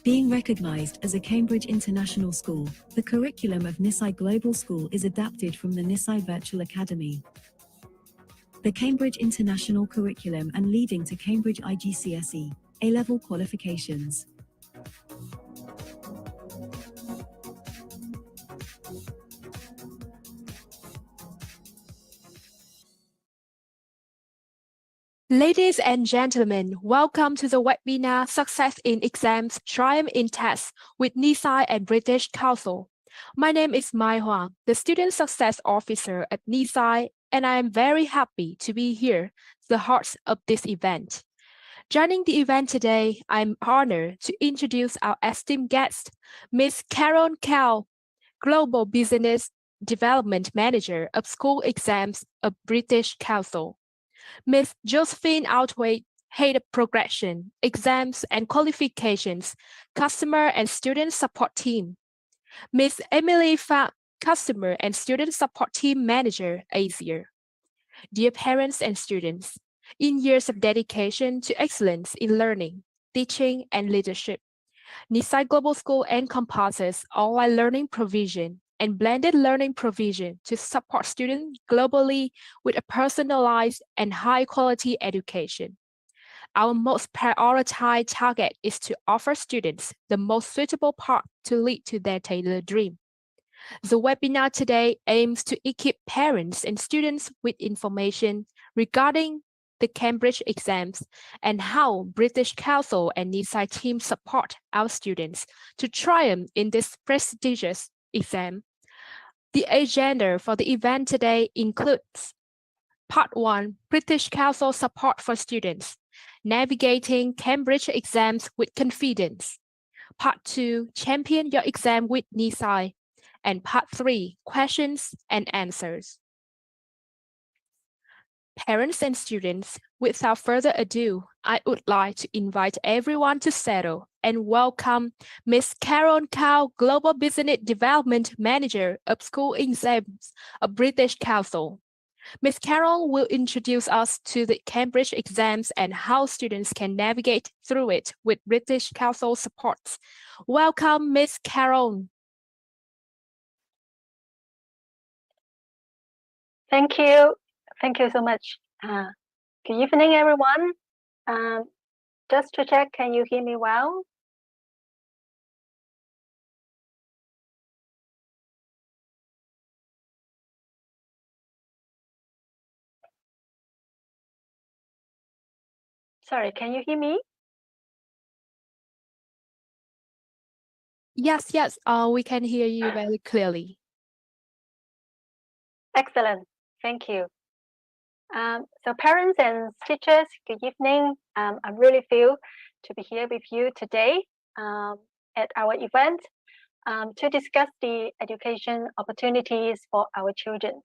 Being recognized as a Cambridge International School, the curriculum of Nisai Global School is adapted from the Nisai Virtual Academy. The Cambridge International Curriculum and leading to Cambridge IGCSE A-level qualifications. Ladies and gentlemen, welcome to the webinar Success in Exams, Triumph in Tests with Nisai and British Council. My name is Mai Huang, the Student Success Officer at Nisai, and I am very happy to be here, the heart of this event. Joining the event today, I'm honored to introduce our esteemed guest, Ms. Carol Cow, Global Business Development Manager of School Exams of British Council. Ms. Josephine Outway, Head of Progression, Exams and Qualifications, Customer and Student Support Team. Ms. Emily Fa, Customer and Student Support Team Manager, Asia. Dear parents and students, in years of dedication to excellence in learning, teaching, and leadership, Nisai Global School encompasses online learning provision and blended learning provision to support students globally with a personalized and high-quality education. Our most prioritized target is to offer students the most suitable path to lead to their tailored dream. The webinar today aims to equip parents and students with information regarding the Cambridge exams and how British Council and Nisai team support our students to triumph in this prestigious exam. The agenda for the event today includes Part 1, British Council support for students, navigating Cambridge exams with confidence. Part 2, champion your exam with Nisai. And Part 3, questions and answers. Parents and students, without further ado, I would like to invite everyone to settle and welcome Ms. Carol Cow, Global Business Development Manager of School Exams of British Council. Ms. Carol will introduce us to the Cambridge exams and how students can navigate through it with British Council support. Welcome, Ms. Carol. Thank you. Thank you so much. Good evening, everyone. Just to check, can you hear me well? Sorry, can you hear me? Yes, we can hear you very clearly. Excellent. Thank you. So parents and teachers, good evening. I'm really thrilled to be here with you today at our event to discuss the education opportunities for our children.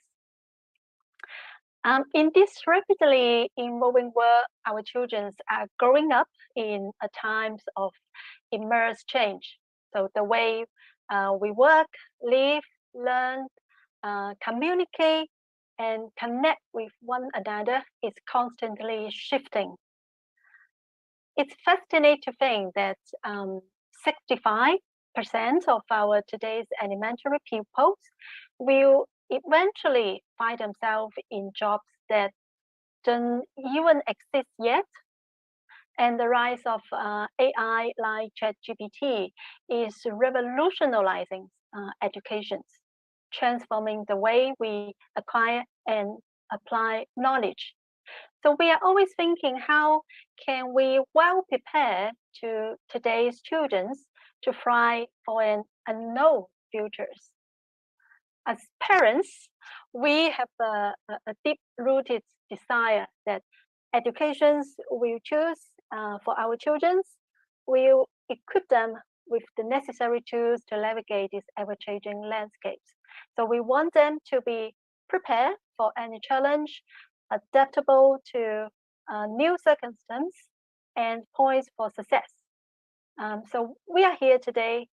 In this rapidly evolving world, our children are growing up in a times of immense change. So the way we work, live, learn, communicate, and connect with one another is constantly shifting. It's fascinating to think that 65% of our today's elementary pupils will eventually find themselves in jobs that don't even exist yet. And the rise of AI like ChatGPT is revolutionizing education, transforming the way we acquire and apply knowledge. So we are always thinking, how can we well prepare to today's students to thrive for an unknown futures? As parents, we have a deep-rooted desire that educations we choose for our children will equip them with the necessary tools to navigate these ever-changing landscapes. So we want them to be prepared for any challenge, adaptable to new circumstances, and poised for success. So we are here today,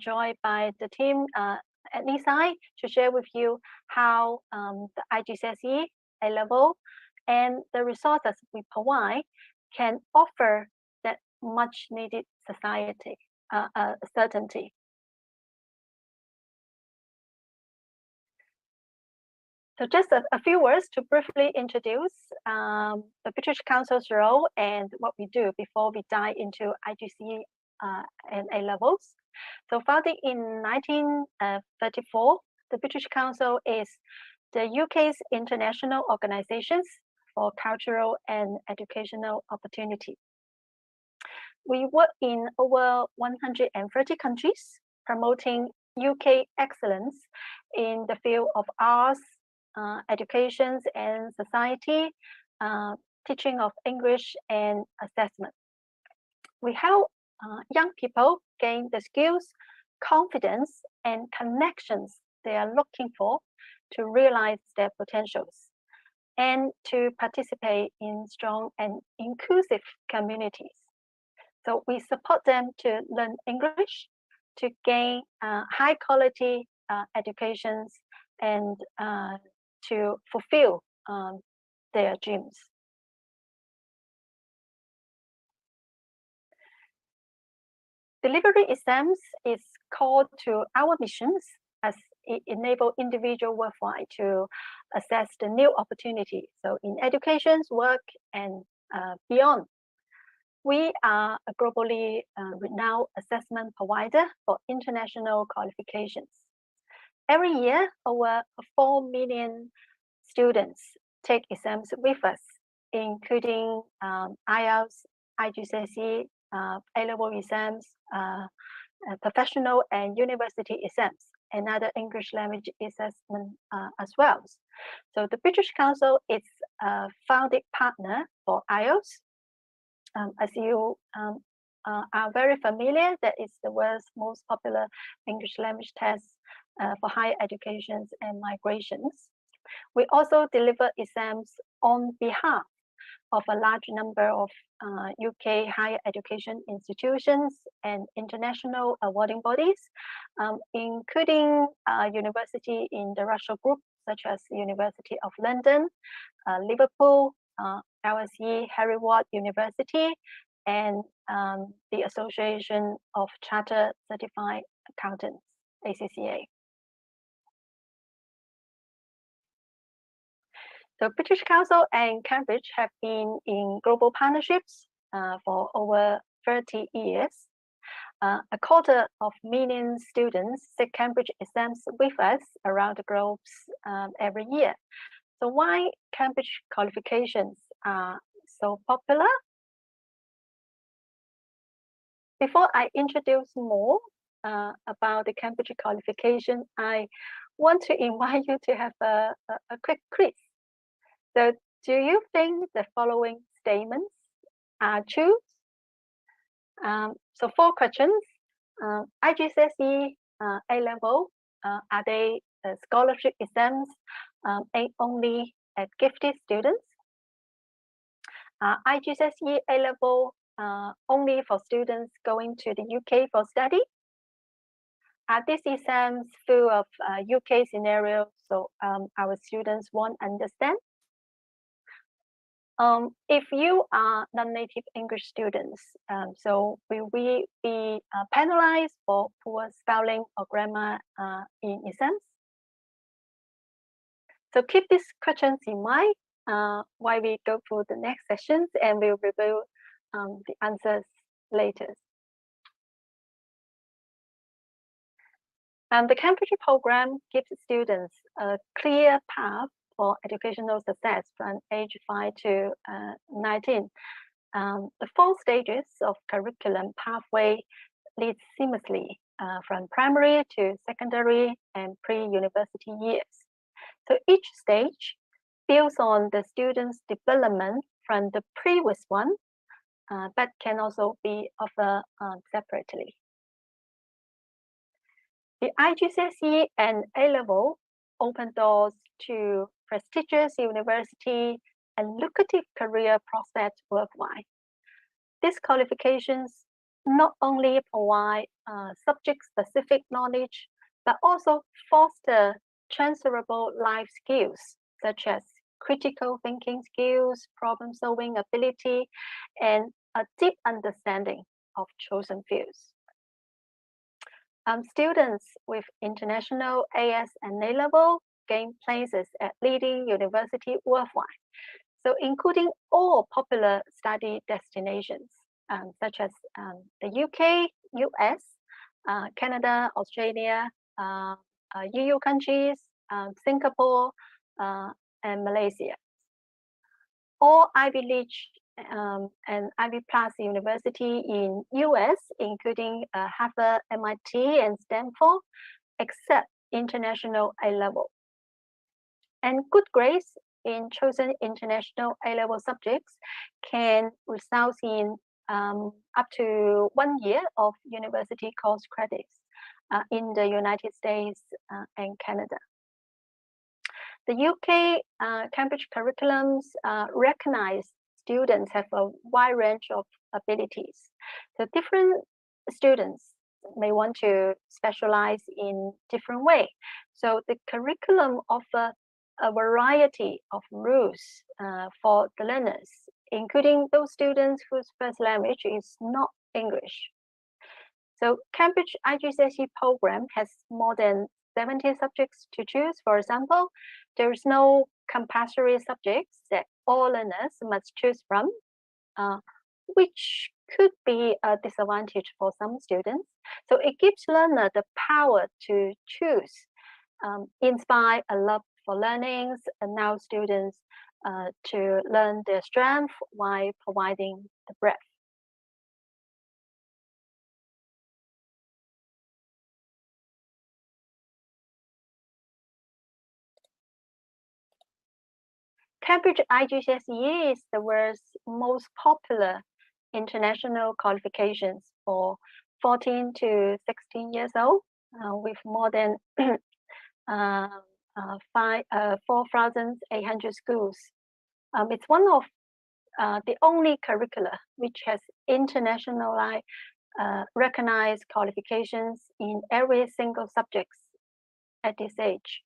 joined by the team at Nisai to share with you how the IGCSE A-level and the resources we provide can offer that much needed society certainty. So just a few words to briefly introduce the British Council's role and what we do before we dive into IGCSE and A-levels. So founded in 1934, the British Council is the UK's international organizations for cultural and educational opportunity. We work in over 130 countries, promoting UK excellence in the field of arts, education and society, teaching of English and assessment. We help young people gain the skills, confidence, and connections they are looking for to realize their potentials and to participate in strong and inclusive communities. So we support them to learn English, to gain high quality educations, and to fulfill their dreams. Delivery exams is core to our missions as it enables individuals worldwide to assess the new opportunity. So in education, work, and beyond. We are a globally renowned assessment provider for international qualifications. Every year, over 4 million students take exams with us, including IELTS, IGCSE, A-level exams, professional and university exams, and other English language assessment as well. So the British Council is a founding partner for IELTS. As you are very familiar, that is the world's most popular English language test for higher education and migrations. We also deliver exams on behalf of a large number of UK higher education institutions and international awarding bodies, including university in the Russell Group, such as University of London, Liverpool, LSE, Harvard University, and the Association of Chartered Certified Accountants, ACCA. So British Council and Cambridge have been in global partnerships for over 30 years. A quarter of million students take Cambridge exams with us around the globe every year. So why Cambridge qualifications are so popular? Before I introduce more about the Cambridge qualification, I want to invite you to have a quick quiz. So do you think the following statements are true? So 4 questions. IGCSE, A-level, are they scholarship exams aimed only at gifted students? IGCSE A-level only for students going to the UK for study? Are these exams full of UK scenarios so our students won't understand? If you are non-native English students, so will we be penalized for poor spelling or grammar in exams? So keep these questions in mind while we go through the next sessions, and we'll reveal the answers later. The Cambridge program gives students a clear path for educational success from age 5 to 19. The 4 stages of curriculum pathway lead seamlessly from primary to secondary and pre-university years. So each stage builds on the student's development from the previous one, but can also be offered separately. The IGCSE and A-level open doors to prestigious university and lucrative career prospects worldwide. These qualifications not only provide subject-specific knowledge, but also foster transferable life skills, such as critical thinking skills, problem-solving ability, and a deep understanding of chosen fields. Students with international AS and A level gain places at leading universities worldwide, so including all popular study destinations, such as the UK, US, Canada, Australia, EU countries, Singapore, and Malaysia. All Ivy League and Ivy Plus university in US, including Harvard, MIT, and Stanford, accept international A level. And good grades in chosen international A-level subjects can result in up to 1 year of university course credits in the United States and Canada. The UK Cambridge curriculums recognize students have a wide range of abilities. So different students may want to specialize in different way. So the curriculum offers a variety of rules for the learners, including those students whose first language is not English. So Cambridge IGCSE program has more than 70 subjects to choose. For example, there is no compulsory subjects that all learners must choose from, which could be a disadvantage for some students. So it gives learner the power to choose, inspire a love for learnings, and allow students to learn their strength while providing the breadth. Cambridge IGCSE is the world's most popular international qualifications for 14 to 16 years old, with more than 4,800 schools. It's one of the only curricula which has internationally recognized qualifications in every single subject at this age.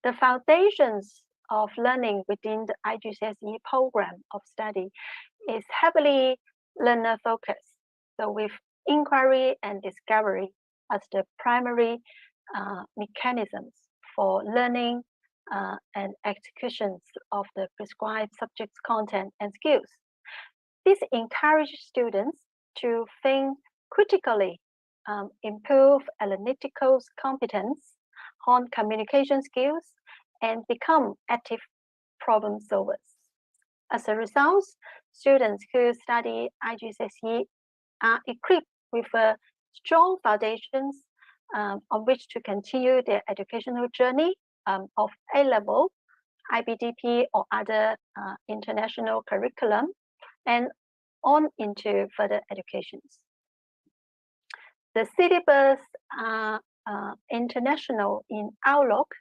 The foundations of learning within the IGCSE program of study is heavily learner focused, so with inquiry and discovery as the primary mechanisms for learning and executions of the prescribed subject's content and skills. This encourages students to think critically, improve analytical competence, hone communication skills, and become active problem solvers. As a result, students who study IGCSE are equipped with strong foundations on which to continue their educational journey of A-level, IBDP, or other international curriculum, and on into further educations. The syllabus are international in outlook,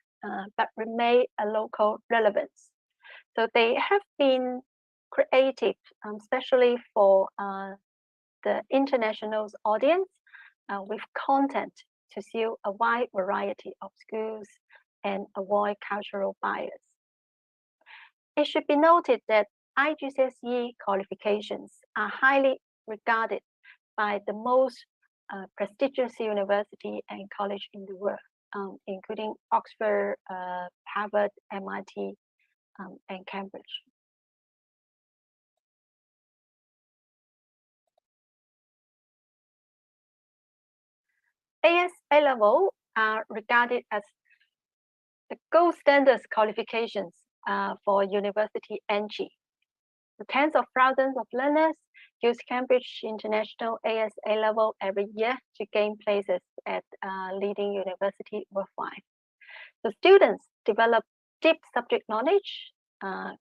but remain a local relevance. So they have been created especially for the international audience with content to suit a wide variety of schools and avoid cultural bias. It should be noted that IGCSE qualifications are highly regarded by the most prestigious university and college in the world, including Oxford, Harvard, MIT, and Cambridge. AS A-level are regarded as the gold standard qualifications for university entry. The tens of thousands of learners use Cambridge International AS A-level every year to gain places at leading universities worldwide. The students develop deep subject knowledge,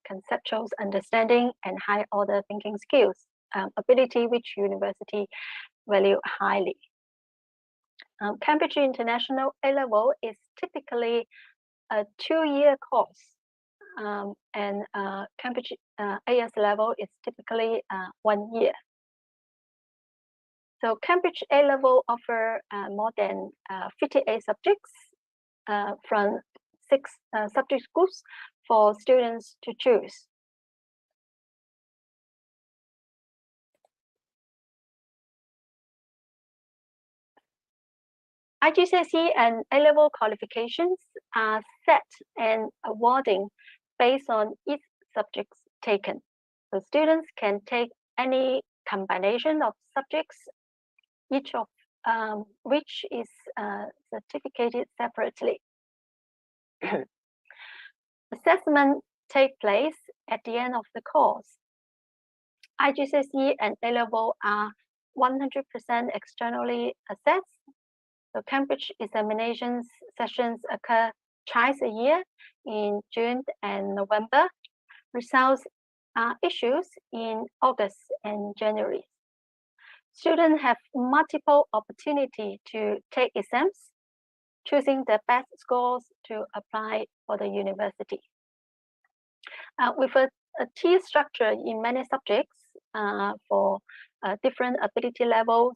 conceptual understanding, and high-order thinking skills, ability which university value highly. Cambridge International A-level is typically a 2-year course, and Cambridge AS level is typically 1 year. So Cambridge A-level offer more than 58 subjects from 6 subject groups for students to choose. IGCSE and A-level qualifications are set and awarding based on each subjects taken. So students can take any combination of subjects, each of which is certificated separately. Assessment take place at the end of the course. IGCSE and A-level are 100% externally assessed. So Cambridge examinations sessions occur twice a year in June and November. Results are issued in August and January. Students have multiple opportunities to take exams, choosing the best scores to apply for the university. With a tier structure in many subjects for different ability levels,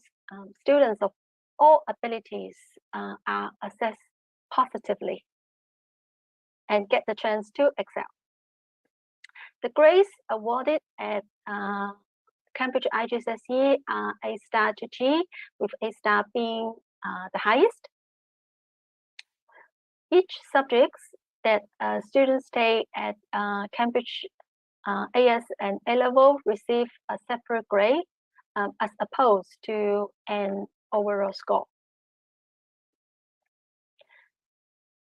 students of all abilities are assessed positively and get the chance to excel. The grades awarded at Cambridge IGCSE are A star to G, with A star being the highest. Each subjects that students take at Cambridge AS and A-level receive a separate grade as opposed to an overall score.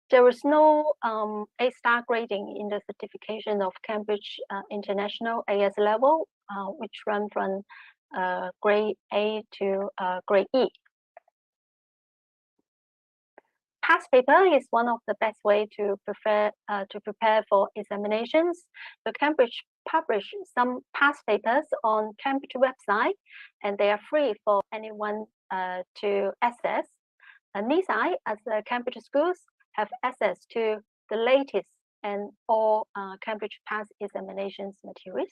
There is no A-star grading in the certification of Cambridge International AS level, which run from grade A to grade E. Past paper is one of the best way to prepare for examinations. So Cambridge published some past papers on Cambridge website, and they are free for anyone to access. Nisai, as Cambridge schools, have access to the latest and all Cambridge past examinations materials.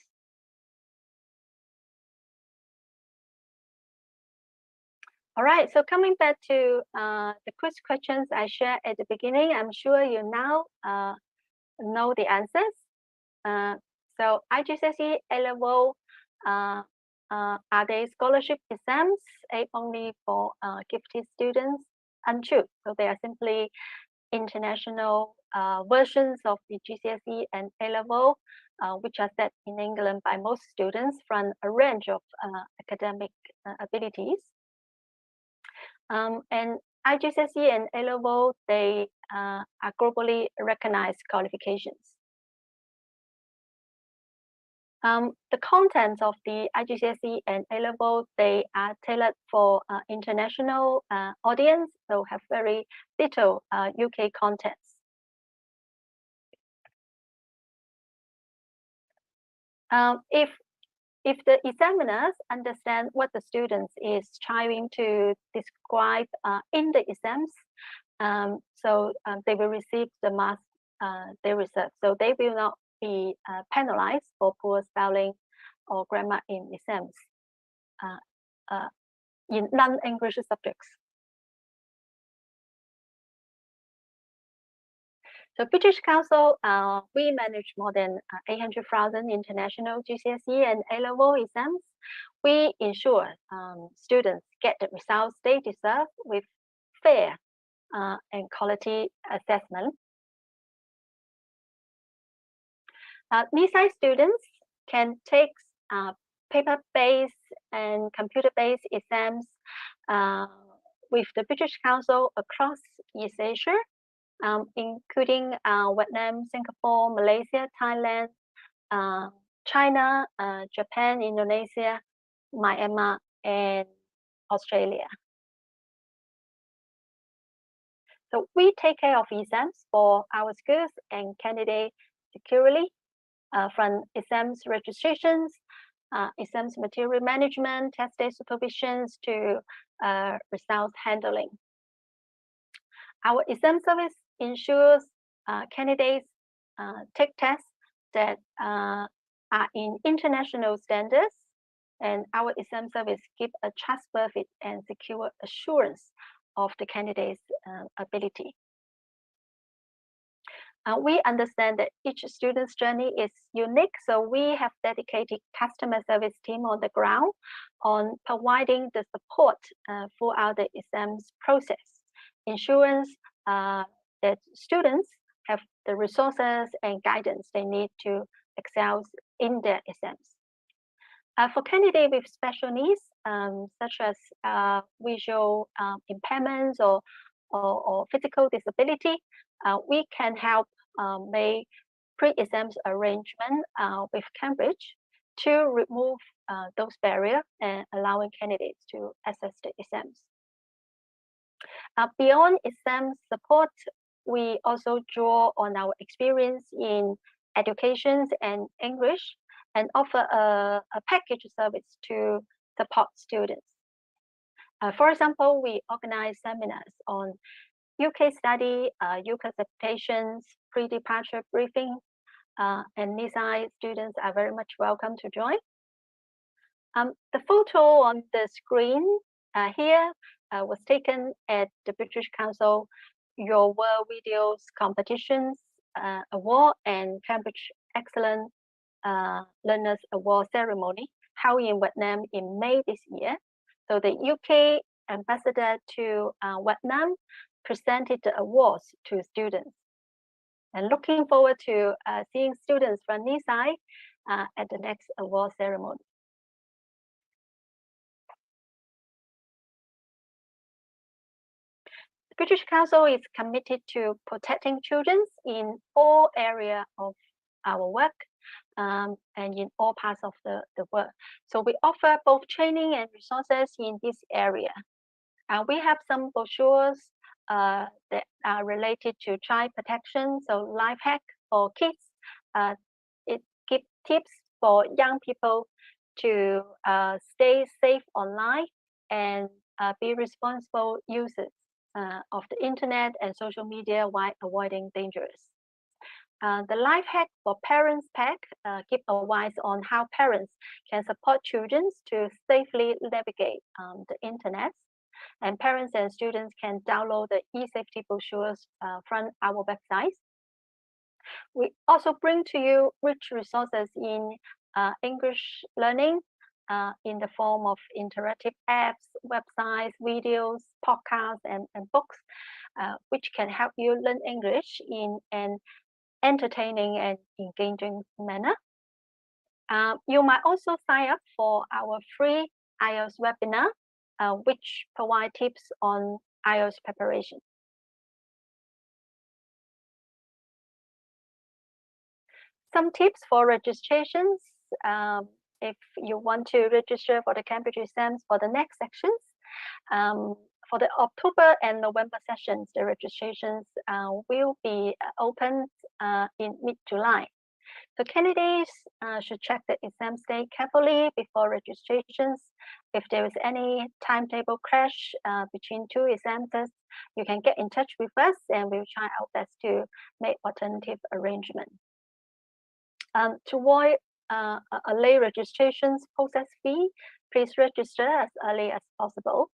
All right, so coming back to the quiz questions I shared at the beginning, I'm sure you now know the answers. So IGCSE A-level, are they scholarship exams only for gifted students? Untrue. So they are simply international versions of the GCSE and A-level, which are set in England by most students from a range of academic abilities. And IGCSE and A-level, they are globally recognized qualifications. The contents of the IGCSE and A-level, they are tailored for international audience, so have very little UK contents. If the examiners understand what the students is trying to describe in the exams, so they will receive the marks they reserve. So they will not be penalized for poor spelling or grammar in exams in non-English subjects. So British Council, we manage more than 800,000 international GCSE and A-level exams. We ensure students get the results they deserve with fair and quality assessment. Nisai students can take paper-based and computer-based exams with the British Council across East Asia, including Vietnam, Singapore, Malaysia, Thailand, China, Japan, Indonesia, Myanmar, and Australia. So we take care of exams for our schools and candidates securely, from exams registrations, exams material management, test day supervisions to results handling. Our exam service ensures candidates take tests that are in international standards, and our exam service gives a trustworthy and secure assurance of the candidate's ability. We understand that each student's journey is unique, so we have dedicated customer service team on the ground on providing the support throughout the exams process. ensuring that students have the resources and guidance they need to excel in their exams. For candidates with special needs, such as visual impairments or physical disability, we can help make pre-exams arrangement with Cambridge to remove those barriers and allowing candidates to access the exams. Beyond exam support, we also draw on our experience in education and English and offer a package service to support students. For example, we organize seminars on UK study, UK acceptations, pre-departure briefing, and Nisai students are very much welcome to join. The photo on the screen here was taken at the British Council Your World Videos Competitions Award and Cambridge Excellent Learners Award ceremony held in Vietnam in May this year. So the UK ambassador to Vietnam presented the awards to students. And looking forward to seeing students from Nisai at the next award ceremony. The British Council is committed to protecting children in all areas of our work and in all parts of the world. So we offer both training and resources in this area. We have some brochures that are related to child protection, so life hack for kids. It gives tips for young people to stay safe online and be responsible users of the internet and social media while avoiding dangers. The life hack for parents pack give advice on how parents can support children to safely navigate the internet. And parents and students can download the e-safety brochures from our website. We also bring to you rich resources in English learning in the form of interactive apps, websites, videos, podcasts, and books, which can help you learn English in an entertaining and engaging manner. You might also sign up for our free IELTS webinar, which provide tips on IELTS preparation. Some tips for registrations. If you want to register for the Cambridge exams for the next sections, for the October and November sessions, the registrations will be opened in mid-July. So candidates should check the exam date carefully before registrations. If there is any timetable clash between two exam tests, you can get in touch with us and we'll try our best to make alternative arrangements. To avoid a late registrations process fee, please register as early as possible.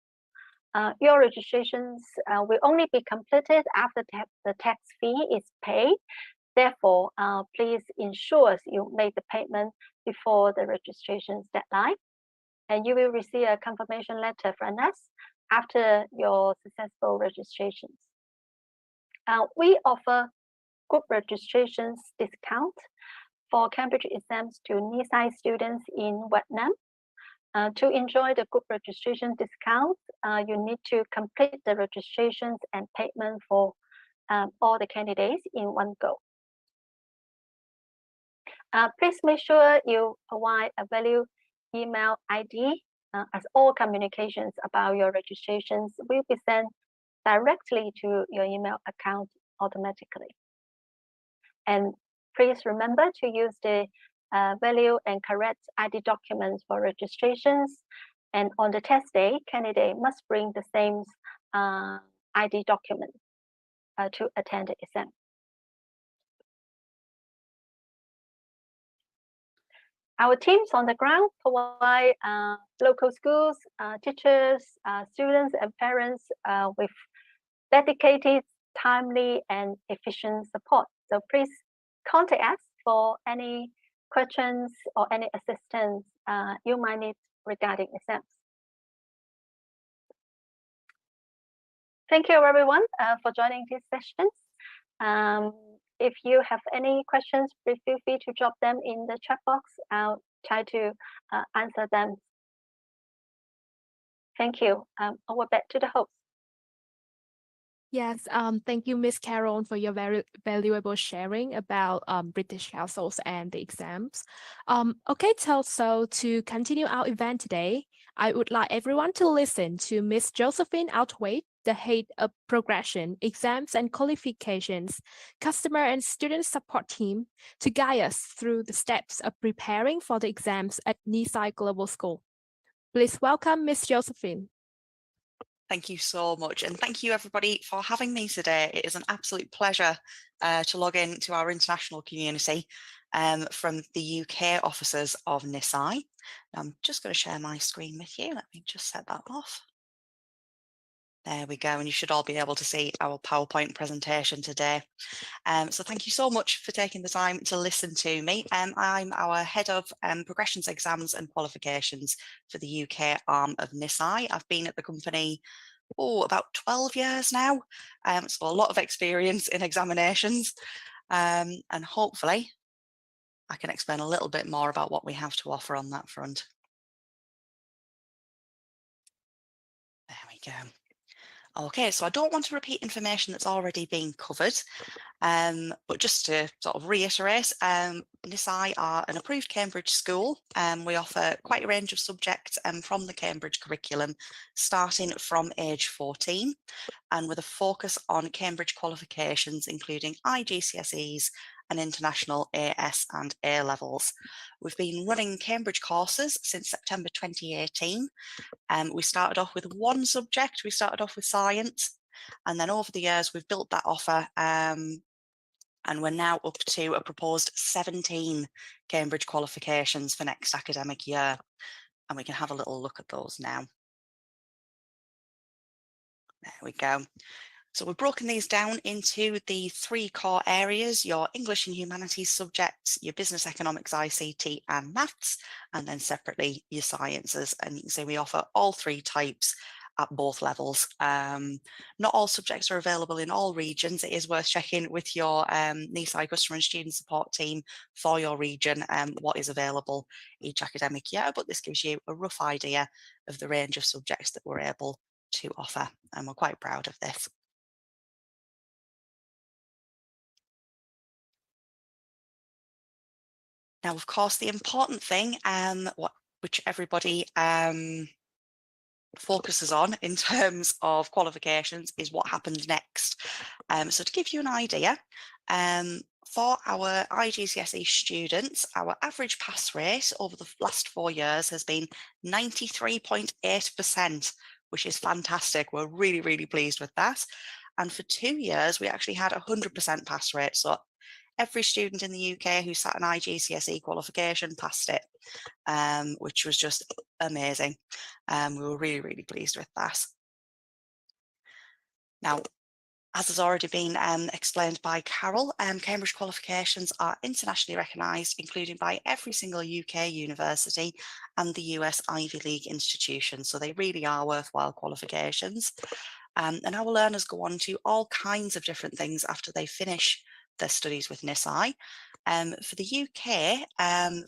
Your registrations will only be completed after the tax fee is paid. Therefore, please ensure you make the payment before the registration's deadline, and you will receive a confirmation letter from us after your successful registrations. We offer group registrations discount for Cambridge exams to Nisai students in Vietnam. To enjoy the group registration discount, you need to complete the registrations and payment for all the candidates in one go. Please make sure you provide a valid email ID as all communications about your registrations will be sent directly to your email account automatically. And please remember to use the valid and correct ID documents for registrations. And on the test day, candidate must bring the same ID document to attend the exam. Our teams on the ground provide local schools, teachers, students, and parents with dedicated, timely, and efficient support. So please contact us for any questions or any assistance you might need regarding exams. Thank you everyone for joining this session. If you have any questions, please feel free to drop them in the chat box. I'll try to answer them. Thank you. Over back to the host. Yes, thank you, Ms. Carol, for your very valuable sharing about British Councils and the exams. Okay, so to continue our event today, I would like everyone to listen to Ms. Josephine Outwaite, the Head of Progression, Exams and Qualifications, Customer and Student Support Team, to guide us through the steps of preparing for the exams at Nisai Global School. Please welcome Ms. Josephine. Thank you so much, and thank you everybody for having me today. It is an absolute pleasure to log in to our international community from the UK offices of Nisai. I'm just going to share my screen with you. Let me just set that off. There we go, and you should all be able to see our PowerPoint presentation today. So thank you so much for taking the time to listen to me. I'm our Head of Progressions, Exams and Qualifications for the UK arm of Nisai. I've been at the company about 12 years now, so a lot of experience in examinations, and hopefully I can explain a little bit more about what we have to offer on that front. There we go. Okay, so I don't want to repeat information that's already been covered, but just to sort of reiterate, Nisai are an approved Cambridge school. We offer quite a range of subjects from the Cambridge curriculum, starting from age 14, and with a focus on Cambridge qualifications, including IGCSEs and international AS and A levels. We've been running Cambridge courses since September 2018. We started off with one subject. We started off with science, and then over the years we've built that offer, and we're now up to a proposed 17 Cambridge qualifications for next academic year, and we can have a little look at those now. There we go. So we've broken these down into the 3 core areas: your English and Humanities subjects, your Business, Economics, ICT and Maths, and then separately your Sciences. And you can see we offer all 3 types at both levels. Not all subjects are available in all regions. It is worth checking with your Nisai Customer and Student Support team for your region what is available each academic year, but this gives you a rough idea of the range of subjects that we're able to offer, and we're quite proud of this. Now, of course, the important thing, which everybody focuses on in terms of qualifications, is what happens next. So to give you an idea, for our IGCSE students, our average pass rate over the last 4 years has been 93.8%, which is fantastic. We're really, really pleased with that. And for 2 years, we actually had 100% pass rate. So every student in the UK who sat an IGCSE qualification passed it, which was just amazing. We were really, really pleased with that. Now, as has already been explained by Carol, Cambridge qualifications are internationally recognised, including by every single UK university and the US Ivy League institution. So they really are worthwhile qualifications. And our learners go on to all kinds of different things after they finish their studies with Nisai. For the UK,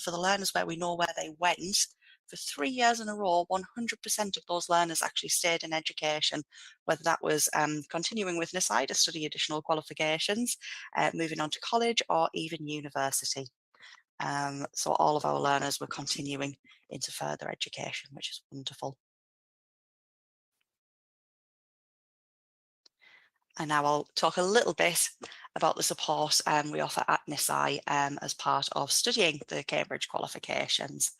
for the learners where we know where they went, for 3 years in a row, 100% of those learners actually stayed in education, whether that was continuing with Nisai to study additional qualifications, moving on to college, or even university. So all of our learners were continuing into further education, which is wonderful. And now I'll talk a little bit about the support we offer at Nisai as part of studying the Cambridge qualifications.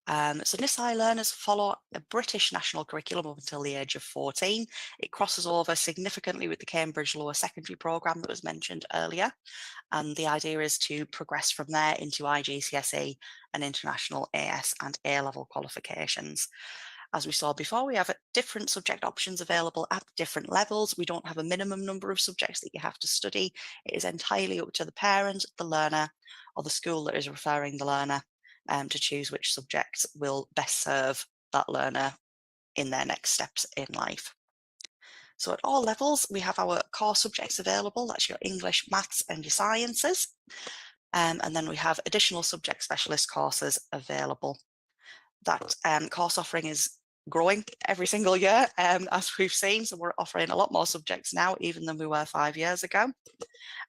So Nisai learners follow a British national curriculum up until the age of 14. It crosses over significantly with the Cambridge Lower Secondary Programme that was mentioned earlier. And the idea is to progress from there into IGCSE and international AS and A-level qualifications. As we saw before, we have different subject options available at different levels. We don't have a minimum number of subjects that you have to study. It is entirely up to the parent, the learner, or the school that is referring the learner to choose which subjects will best serve that learner in their next steps in life. So at all levels, we have our core subjects available. That's your English, maths and your sciences. And then we have additional subject specialist courses available. That course offering is growing every single year, as we've seen. So we're offering a lot more subjects now, even than we were 5 years ago.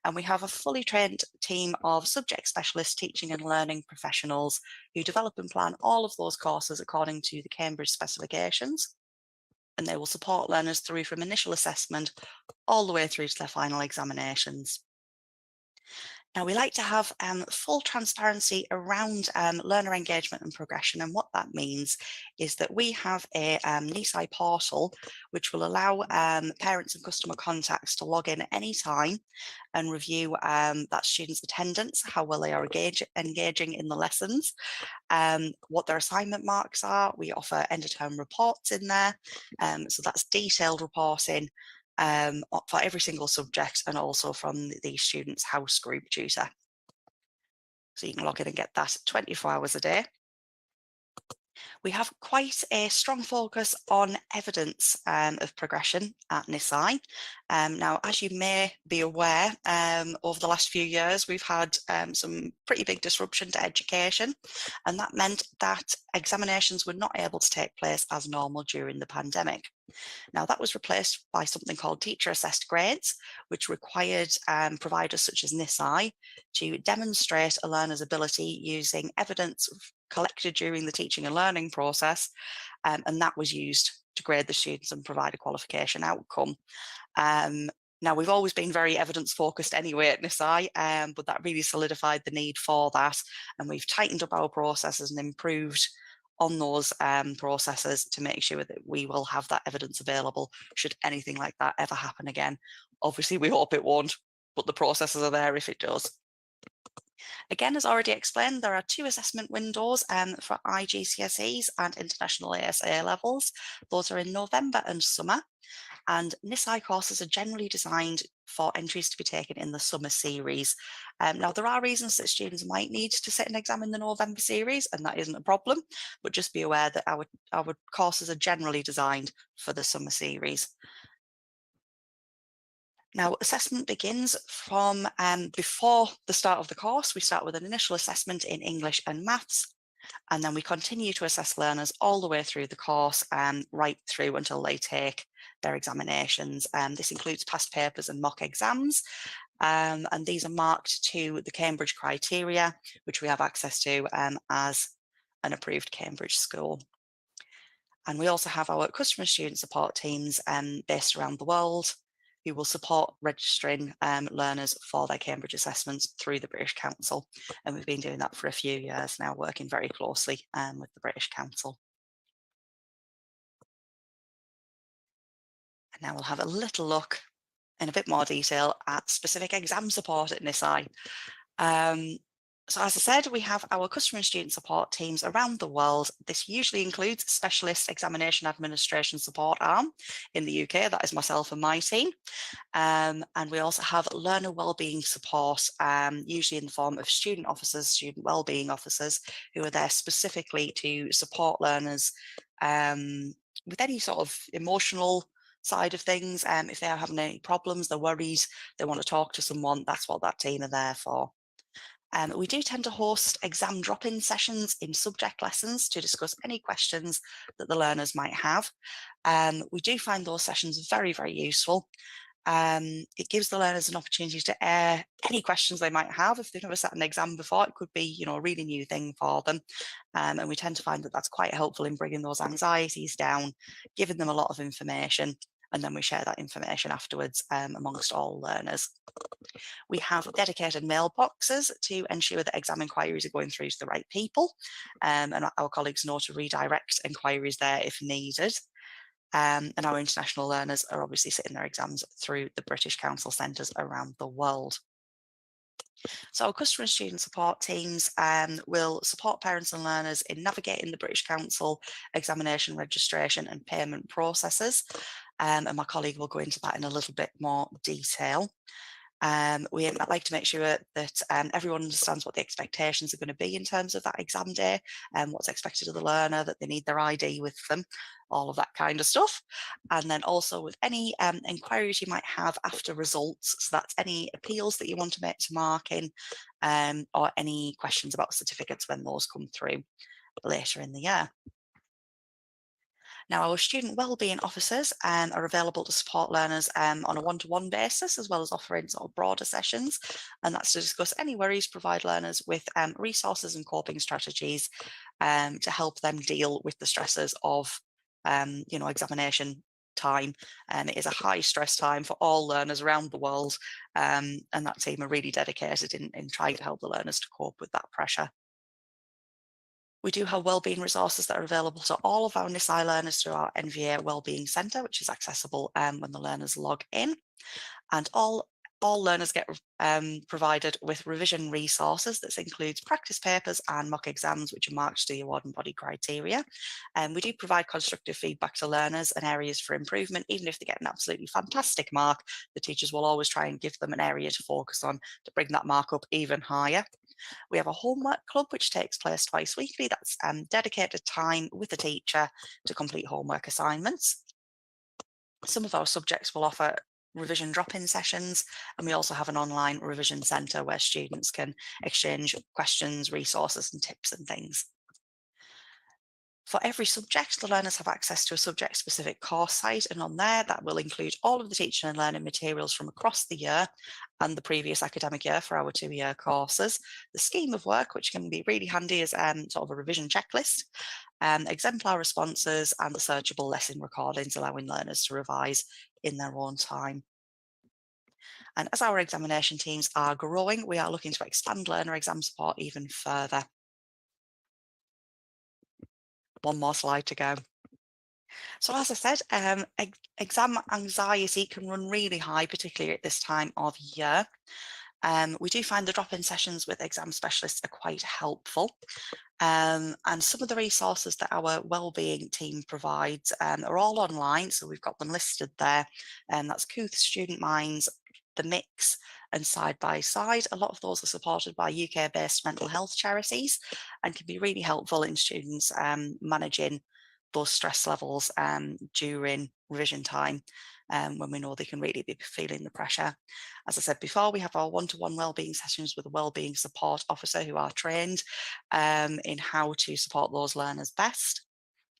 And we have a fully trained team of subject specialist teaching and learning professionals who develop and plan all of those courses according to the Cambridge specifications. And they will support learners through from initial assessment all the way through to their final examinations. Now, we like to have full transparency around learner engagement and progression. And what that means is that we have a Nisai portal, which will allow parents and customer contacts to log in at any time and review that student's attendance, how well they are engaging in the lessons, what their assignment marks are. We offer end-of-term reports in there. So that's detailed reporting for every single subject, and also from the student's house group tutor. So you can log in and get that 24 hours a day. We have quite a strong focus on evidence of progression at Nisai. Now, as you may be aware, over the last few years, we've had some pretty big disruption to education, and that meant that examinations were not able to take place as normal during the pandemic. Now, that was replaced by something called teacher-assessed grades, which required providers such as Nisai to demonstrate a learner's ability using evidence collected during the teaching and learning process, and that was used to grade the students and provide a qualification outcome. Now, we've always been very evidence-focused anyway at Nisai, but that really solidified the need for that, and we've tightened up our processes and improved on those processes to make sure that we will have that evidence available should anything like that ever happen again. Obviously, we hope it won't, but the processes are there if it does. Again, as already explained, there are 2 assessment windows for IGCSEs and international ASA levels. Those are in November and summer. And Nisai courses are generally designed for entries to be taken in the summer series. Now, there are reasons that students might need to sit an exam in the November series, and that isn't a problem, but just be aware that our courses are generally designed for the summer series. Now, assessment begins from before the start of the course. We start with an initial assessment in English and maths, and then we continue to assess learners all the way through the course, right through until they take their examinations. This includes past papers and mock exams, and these are marked to the Cambridge criteria, which we have access to as an approved Cambridge school. And we also have our customer student support teams based around the world, who will support registering learners for their Cambridge assessments through the British Council. And we've been doing that for a few years now, working very closely with the British Council. And now we'll have a little look in a bit more detail at specific exam support at Nisai. So as I said, we have our customer and student support teams around the world. This usually includes specialist examination administration support arm in the UK. That is myself and my team. And we also have learner wellbeing support, usually in the form of student officers, student wellbeing officers, who are there specifically to support learners with any sort of emotional side of things. If they are having any problems, they're worried, they want to talk to someone, that's what that team are there for. We do tend to host exam drop-in sessions in subject lessons to discuss any questions that the learners might have. We do find those sessions very, very useful. It gives the learners an opportunity to air any questions they might have. If they've never sat an exam before, it could be, a really new thing for them. And we tend to find that that's quite helpful in bringing those anxieties down, giving them a lot of information, and then we share that information afterwards amongst all learners. We have dedicated mailboxes to ensure that exam inquiries are going through to the right people, and our colleagues know to redirect inquiries there if needed. And our international learners are obviously sitting their exams through the British Council centres around the world. So our customer and student support teams will support parents and learners in navigating the British Council examination, registration and payment processes. And my colleague will go into that in a little bit more detail. We like to make sure that everyone understands what the expectations are going to be in terms of that exam day and what's expected of the learner, that they need their ID with them, all of that kind of stuff. And then also with any inquiries you might have after results, so that's any appeals that you want to make to marking, or any questions about certificates when those come through later in the year. Now, our student wellbeing officers are available to support learners on a one-to-one basis, as well as offering sort of broader sessions, and that's to discuss any worries, provide learners with resources and coping strategies to help them deal with the stresses of examination time. And it is a high stress time for all learners around the world, and that team are really dedicated in trying to help the learners to cope with that pressure. We do have wellbeing resources that are available to all of our Nisai learners through our NVA Wellbeing Centre, which is accessible when the learners log in. And all learners get provided with revision resources. This includes practice papers and mock exams, which are marked to the award and body criteria. And we do provide constructive feedback to learners and areas for improvement. Even if they get an absolutely fantastic mark, the teachers will always try and give them an area to focus on to bring that mark up even higher. We have a homework club, which takes place twice weekly. That's dedicated time with the teacher to complete homework assignments. Some of our subjects will offer revision drop-in sessions, and we also have an online revision centre where students can exchange questions, resources and tips and things. For every subject, the learners have access to a subject-specific course site, and on there that will include all of the teaching and learning materials from across the year and the previous academic year for our 2-year courses, the scheme of work, which can be really handy as sort of a revision checklist, exemplar responses and the searchable lesson recordings, allowing learners to revise in their own time. And as our examination teams are growing, we are looking to expand learner exam support even further. One more slide to go. So as I said, exam anxiety can run really high, particularly at this time of year. We do find the drop-in sessions with exam specialists are quite helpful. And some of the resources that our wellbeing team provides are all online, so we've got them listed there. And that's Kooth, Student Minds, The Mix and Side by Side. A lot of those are supported by UK-based mental health charities and can be really helpful in students managing those stress levels during revision time when we know they can really be feeling the pressure. As I said before, we have our one-to-one wellbeing sessions with a wellbeing support officer who are trained in how to support those learners best.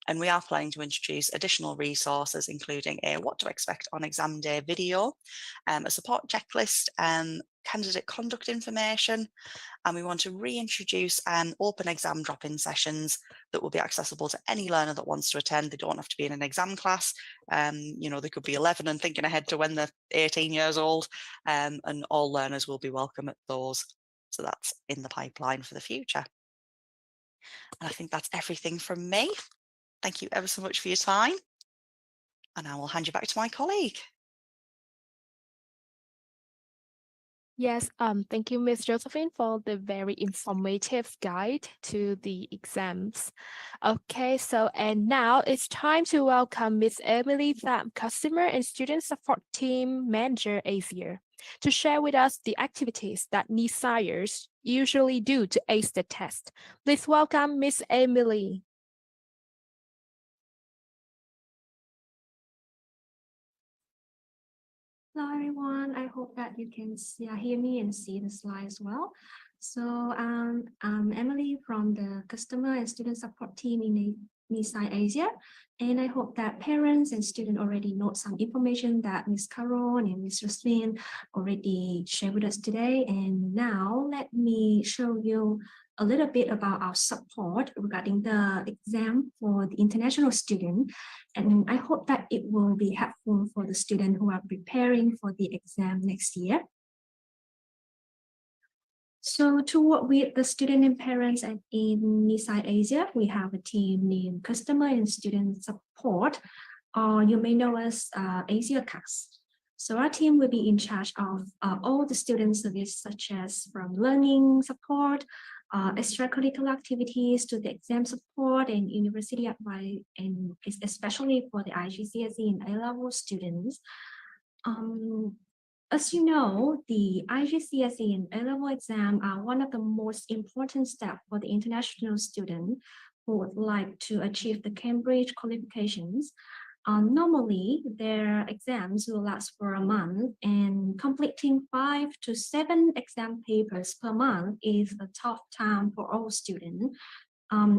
And we are planning to introduce additional resources, including a what to expect on exam day video, a support checklist, candidate conduct information, and we want to reintroduce open exam drop-in sessions that will be accessible to any learner that wants to attend. They don't have to be in an exam class. They could be 11 and thinking ahead to when they're 18 years old, and all learners will be welcome at those. So that's in the pipeline for the future. And I think that's everything from me. Thank you ever so much for your time. And I will hand you back to my colleague. Yes, thank you, Ms. Josephine, for the very informative guide to the exams. Okay, and now it's time to welcome Ms. Emily Pham, Customer and Student Support Team Manager Asia, to share with us the activities that Nisaiers usually do to ace the test. Please welcome Ms. Emily. Hello everyone, I hope that you can hear me and see the slide as well. So I'm Emily from the Customer and Student Support Team in Nisai Asia, and I hope that parents and students already know some information that Ms. Carol and Ms. Josephine already shared with us today. And now let me show you a little bit about our support regarding the exam for the international student. And I hope that it will be helpful for the students who are preparing for the exam next year. So to work with the student and parents in Nisai Asia, we have a team named Customer and Student Support, or you may know as Asia CAS. So our team will be in charge of all the student service, such as from learning support, extracurricular activities to the exam support and university advice, and especially for the IGCSE and A-level students. As you know, the IGCSE and A-level exam are one of the most important steps for the international student who would like to achieve the Cambridge qualifications. Normally, their exams will last for a month, and completing 5 to 7 exam papers per month is a tough time for all students,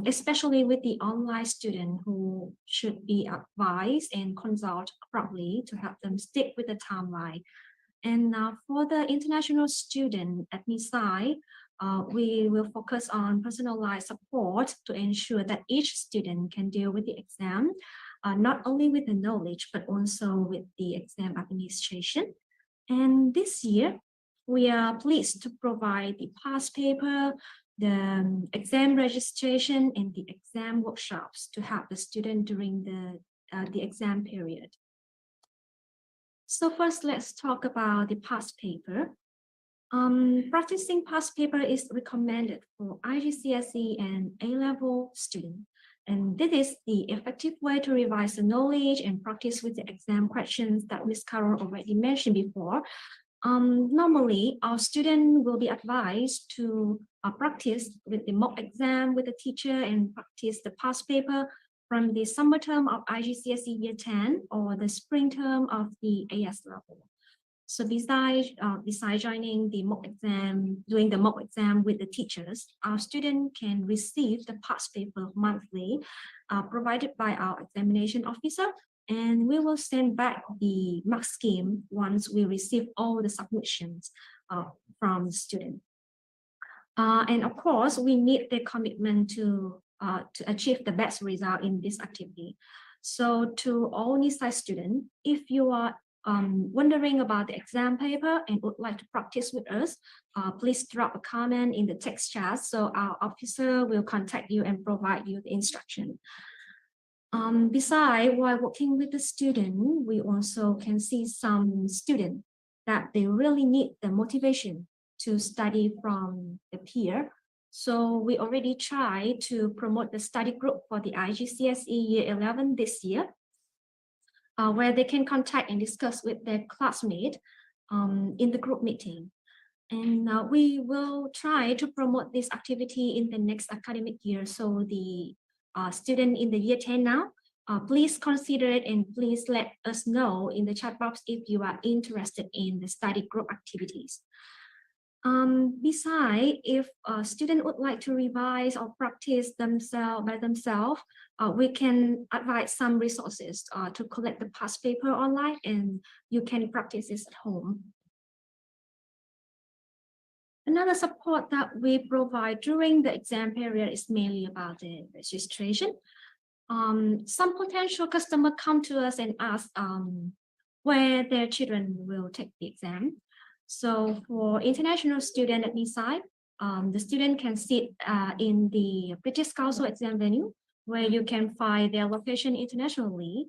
especially with the online student who should be advised and consult properly to help them stick with the timeline. And for the international student at Nisai, we will focus on personalized support to ensure that each student can deal with the exam, not only with the knowledge, but also with the exam administration. And this year, we are pleased to provide the past paper, the exam registration, and the exam workshops to help the student during the exam period. So first, let's talk about the past paper. Practicing past paper is recommended for IGCSE and A-level students. And this is the effective way to revise the knowledge and practice with the exam questions that Ms. Carol already mentioned before. Normally, our student will be advised to practice with the mock exam with the teacher and practice the past paper from the summer term of IGCSE Year 10 or the spring term of the AS level. So besides joining the mock exam, doing the mock exam with the teachers, our student can receive the past paper monthly provided by our examination officer, and we will send back the mark scheme once we receive all the submissions from the student. And of course, we need the commitment to achieve the best result in this activity. So to all Nisai students, if you are wondering about the exam paper and would like to practice with us, please drop a comment in the text chat so our officer will contact you and provide you the instruction. Besides, while working with the student, we also can see some students that they really need the motivation to study from the peer. So we already tried to promote the study group for the IGCSE Year 11 this year, where they can contact and discuss with their classmates in the group meeting. And we will try to promote this activity in the next academic year. So the student in the Year 10 now, please consider it and please let us know in the chat box if you are interested in the study group activities. Besides, if a student would like to revise or practice by themselves, we can advise some resources to collect the past paper online, and you can practice this at home. Another support that we provide during the exam period is mainly about the registration. Some potential customers come to us and ask where their children will take the exam. So for international student at Nisai, the student can sit in the British Council exam venue where you can find their location internationally.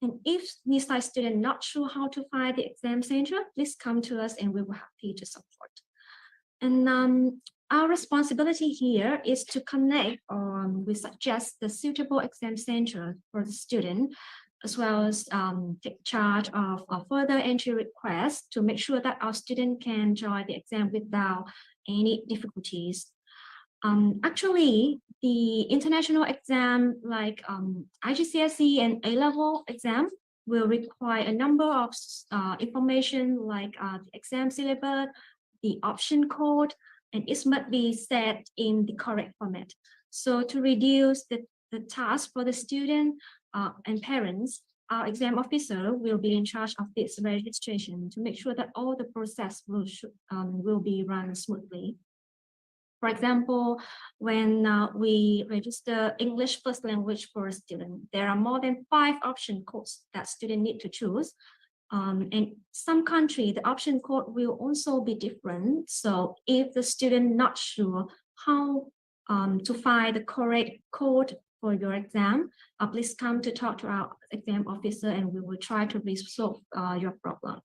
And if Nisai student not sure how to find the exam center, please come to us and we will be happy to support. And our responsibility here is to connect or we suggest the suitable exam center for the student, as well as take charge of further entry requests to make sure that our student can join the exam without any difficulties. Actually, the international exam like IGCSE and A-level exam will require a number of information like the exam syllabus, the option code, and it must be set in the correct format. So to reduce the task for the student and parents, our exam officer will be in charge of this registration to make sure that all the process will be run smoothly. For example, when we register English first language for a student, there are more than 5 option codes that students need to choose. In some country, the option code will also be different. So if the student not sure how to find the correct code for your exam, please come to talk to our exam officer and we will try to resolve your problem.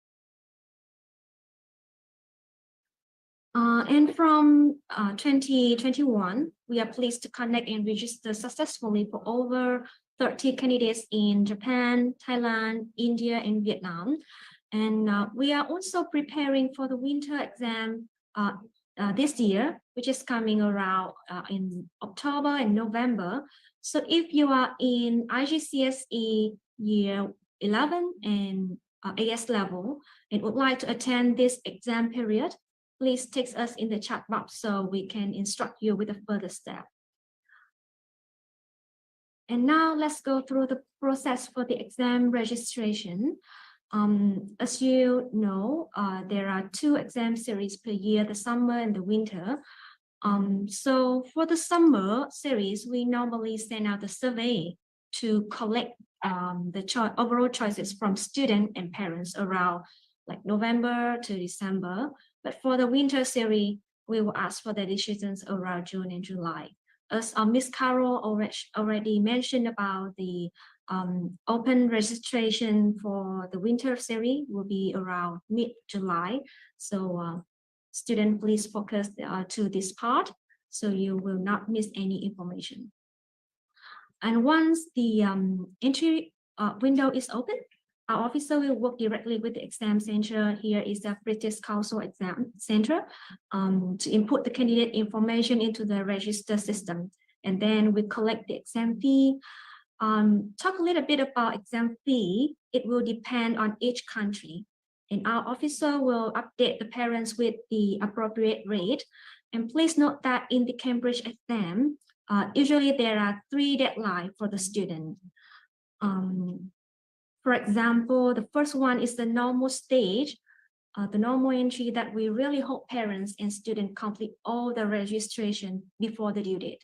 And from 2021, we are pleased to connect and register successfully for over 30 candidates in Japan, Thailand, India, and Vietnam. And we are also preparing for the winter exam this year, which is coming around in October and November. So if you are in IGCSE year 11 and AS level and would like to attend this exam period, please text us in the chat box so we can instruct you with a further step. And now let's go through the process for the exam registration. As you know, there are 2 exam series per year, the summer and the winter. So for the summer series, we normally send out the survey to collect the overall choices from students and parents around like November to December. But for the winter series, we will ask for the decisions around June and July. As Ms. Carol already mentioned about the open registration for the winter series will be around mid-July. So students, please focus to this part so you will not miss any information. And once the entry window is open, our officer will work directly with the exam center. Here is the British Council exam center to input the candidate information into the register system. And then we collect the exam fee. Talk a little bit about exam fee. It will depend on each country. And our officer will update the parents with the appropriate rate. And please note that in the Cambridge exam, usually there are 3 deadlines for the student. For example, the first one is the normal stage, the normal entry that we really hope parents and students complete all the registration before the due date.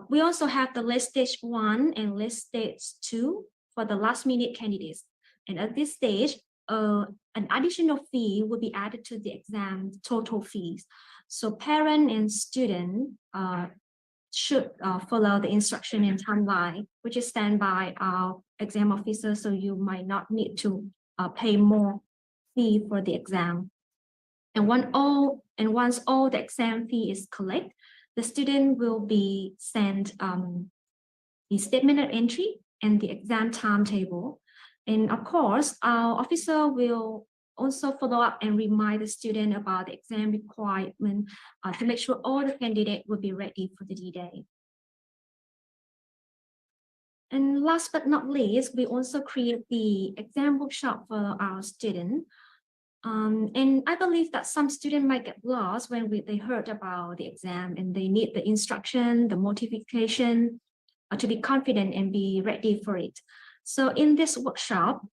We also have the list stage 1 and list stage 2 for the last minute candidates. And at this stage, an additional fee will be added to the exam total fees. So parent and student should follow the instruction and timeline, which is stand by our exam officer, so you might not need to pay more fee for the exam. And once all the exam fee is collected, the student will be sent the statement of entry and the exam timetable. And of course, our officer will also follow up and remind the student about the exam requirement to make sure all the candidates will be ready for the D-Day. And last but not least, we also create the exam workshop for our students. And I believe that some students might get lost when they heard about the exam and they need the instruction, the motivation to be confident and be ready for it. So in this workshop,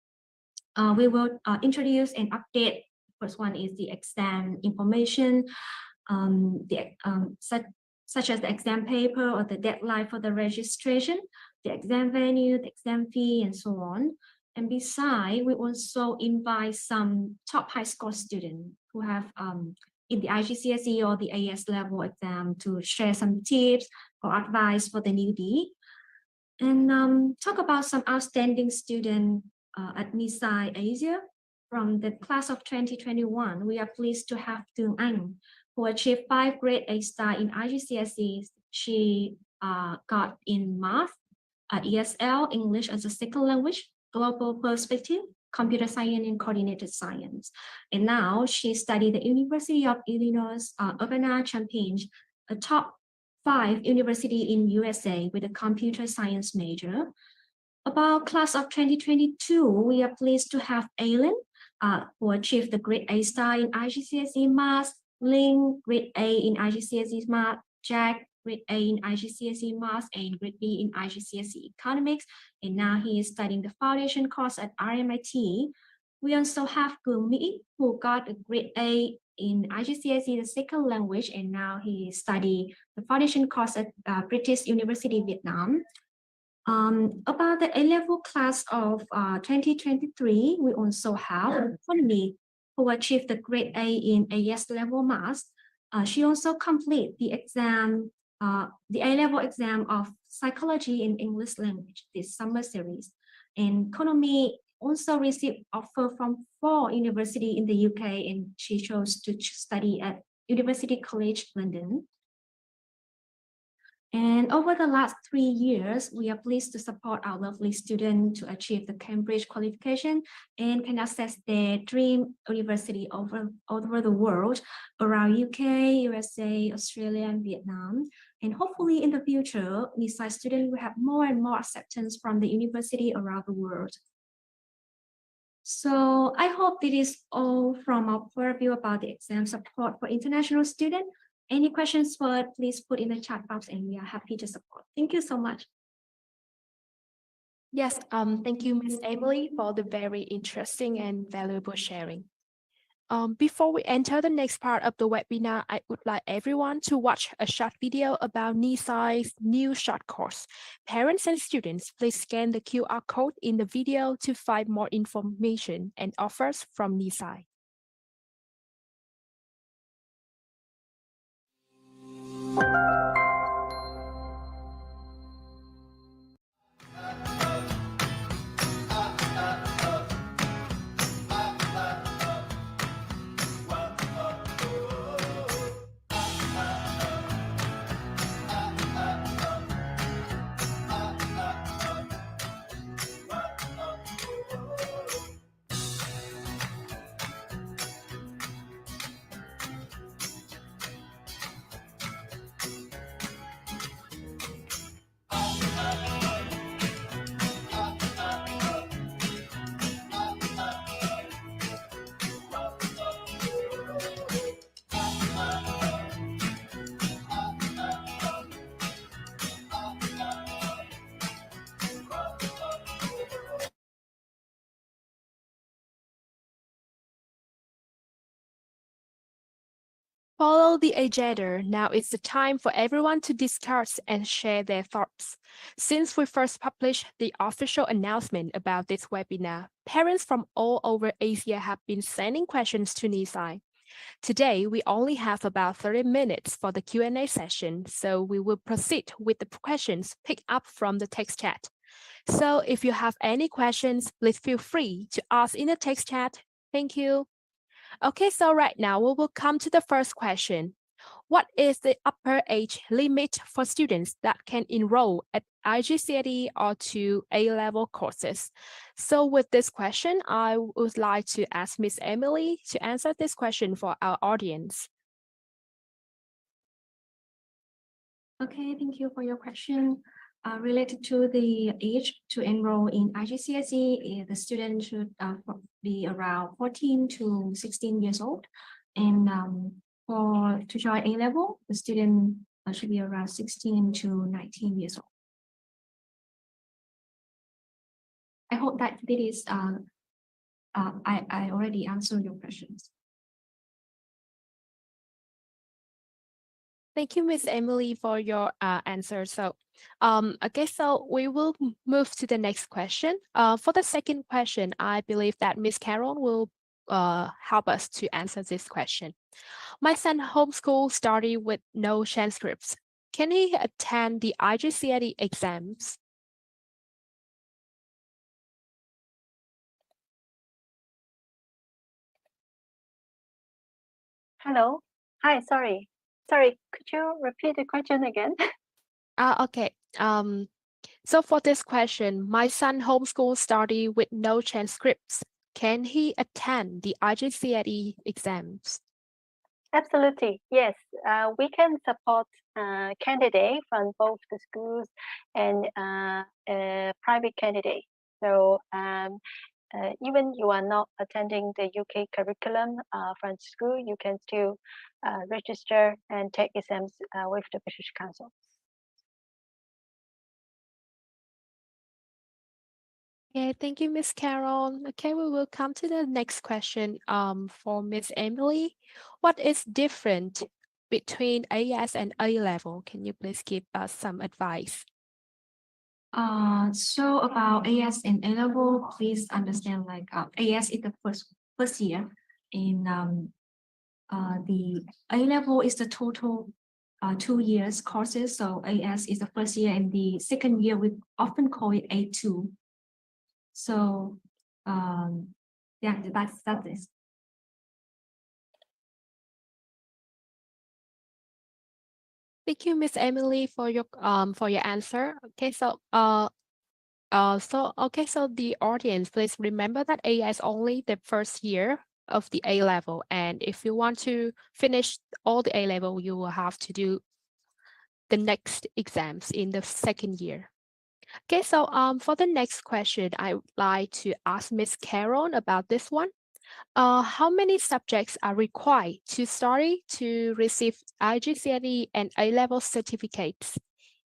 we will introduce and update. First one is the exam information, such as the exam paper or the deadline for the registration, the exam venue, the exam fee, and so on. And besides, we also invite some top high score students who have in the IGCSE or the AS level exam to share some tips or advice for the newbie. And talk about some outstanding students at Nisai Asia. From the class of 2021, we are pleased to have Tung Anh, who achieved 5 grade A star in IGCSE. She got in math, ESL, English as a second language, global perspective, computer science, and coordinated science. And now she studied at the University of Illinois Urbana-Champaign, a top 5 university in USA with a computer science major. About class of 2022, we are pleased to have Aileen, who achieved the grade A star in IGCSE Math, Ling, grade A in IGCSE Math, Jack, grade A in IGCSE Math, and grade B in IGCSE Economics. And now he is studying the foundation course at RMIT. We also have Cường Mỹ, who got a grade A in IGCSE, the second language, and now he studied the foundation course at British University, Vietnam. About the A-level class of 2023, we also have Funny, who achieved the grade A in AS level math. She also completed the exam, the A-level exam of psychology and English language this summer series. And Konomi also received offer from 4 universities in the UK, and she chose to study at University College London. And over the last 3 years, we are pleased to support our lovely students to achieve the Cambridge qualification and can access their dream university over the world, around UK, USA, Australia, and Vietnam. And hopefully in the future, Nisai students will have more and more acceptance from the university around the world. So I hope this is all from our point of view about the exam support for international students. Any questions for it, please put in the chat box and we are happy to support. Thank you so much. Yes, thank you, Miss Emily, for the very interesting and valuable sharing. Before we enter the next part of the webinar, I would like everyone to watch a short video about Nisai's new short course. Parents and students, please scan the QR code in the video to find more information and offers from Nisai. Follow the agenda. Now it's the time for everyone to discuss and share their thoughts. Since we first published the official announcement about this webinar, parents from all over Asia have been sending questions to Nisai. Today, we only have about 30 minutes for the Q&A session, so we will proceed with the questions picked up from the text chat. So if you have any questions, please feel free to ask in the text chat. Thank you. Okay, so right now we will come to the first question. What is the upper age limit for students that can enroll at IGCSE or to A-level courses? So with this question, I would like to ask Miss Emily to answer this question for our audience. Okay, thank you for your question. Related to the age to enroll in IGCSE, the student should be around 14 to 16 years old. And to join A-level, the student should be around 16 to 19 years old. I hope that this is, I already answered your questions. Thank you, Miss Emily, for your answer. So, okay, so we will move to the next question. For the second question, I believe that Miss Carol will help us to answer this question. My son homeschool study with no transcripts. Can he attend the IGCSE exams? Hello. Hi, sorry. Sorry, could you repeat the question again? Okay. So for this question, my son homeschool study with no transcripts. Can he attend the IGCSE exams? Absolutely, yes. We can support candidate from both the schools and private candidate. So even you are not attending the UK curriculum from school, you can still register and take exams with the British Council. Okay, thank you, Miss Carol. Okay, we will come to the next question for Miss Emily. What is different between AS and A-level? Can you please give us some advice? So about AS and A-level, please understand like AS is the first year, and the A-level is the total 2 years courses. So AS is the first year, and the second year we often call it A2. So yeah, that's it. Thank you, Miss Emily, for your answer. Okay, so so the audience, please remember that A is only the first year of the A level, and if you want to finish all the A level, you will have to do the next exams in the second year. Okay, so for the next question, I would like to ask Miss Carol about this one. How many subjects are required to study to receive IGCSE and A-level certificates?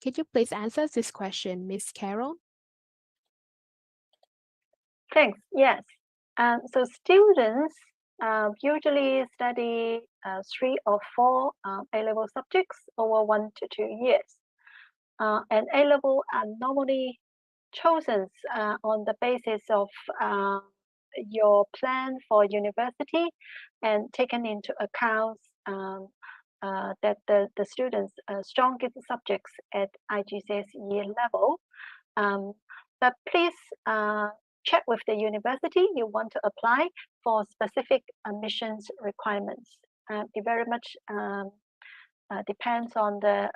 Can you please answer this question, Miss Carol? Thanks. Yes. So students usually study 3 or 4 A-level subjects over 1 to 2 years. And A-level are normally chosen on the basis of your plan for university and taken into account that the students' strongest subjects at IGCSE level. But please check with the university you want to apply for specific admissions requirements. It very much depends on the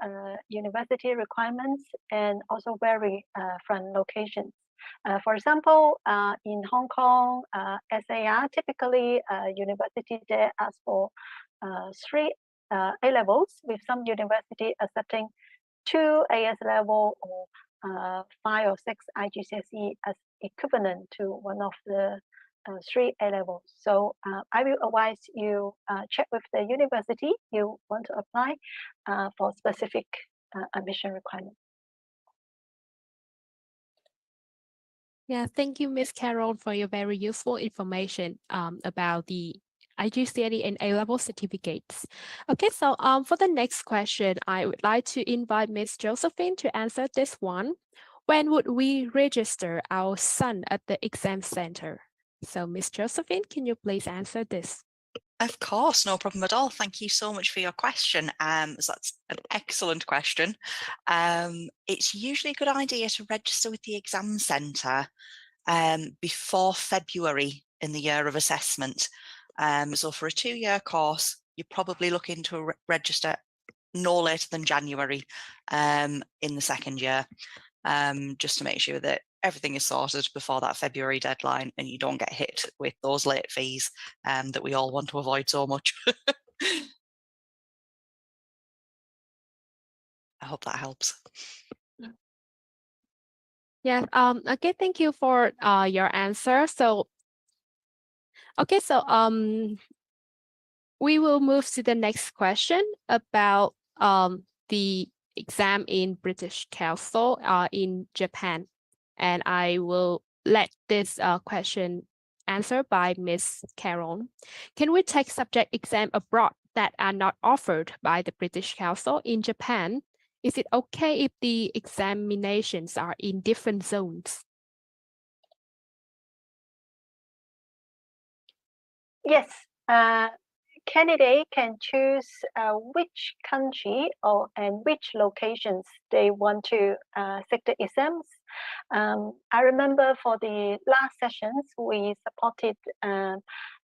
university requirements and also vary from locations. For example, in Hong Kong, SAR, typically university there ask for 3 A levels, with some university accepting 2 AS level or 5 or 6 IGCSE as equivalent to one of the 3 A levels. So I will advise you check with the university you want to apply for specific admission requirements. Yeah, thank you, Miss Carol, for your very useful information about the IGCSE and A-level certificates. Okay, so for the next question, I would like to invite Miss Josephine to answer this one. When would we register our son at the exam center? So, Miss Josephine, can you please answer this? Of course, no problem at all. Thank you so much for your question. So that's an excellent question. It's usually a good idea to register with the exam centre before February in the year of assessment. So for a 2-year course, you're probably looking to register no later than January in the second year, just to make sure that everything is sorted before that February deadline and you don't get hit with those late fees that we all want to avoid so much. I hope that helps. Yeah, okay, thank you for your answer. So, okay, so we will move to the next question about the exam in British Council in Japan. And I will let this question answered by Ms. Carol. Can we take subject exam abroad that are not offered by the British Council in Japan? Is it okay if the examinations are in different zones? Yes, candidate can choose which country and which locations they want to take the exams. I remember for the last sessions, we supported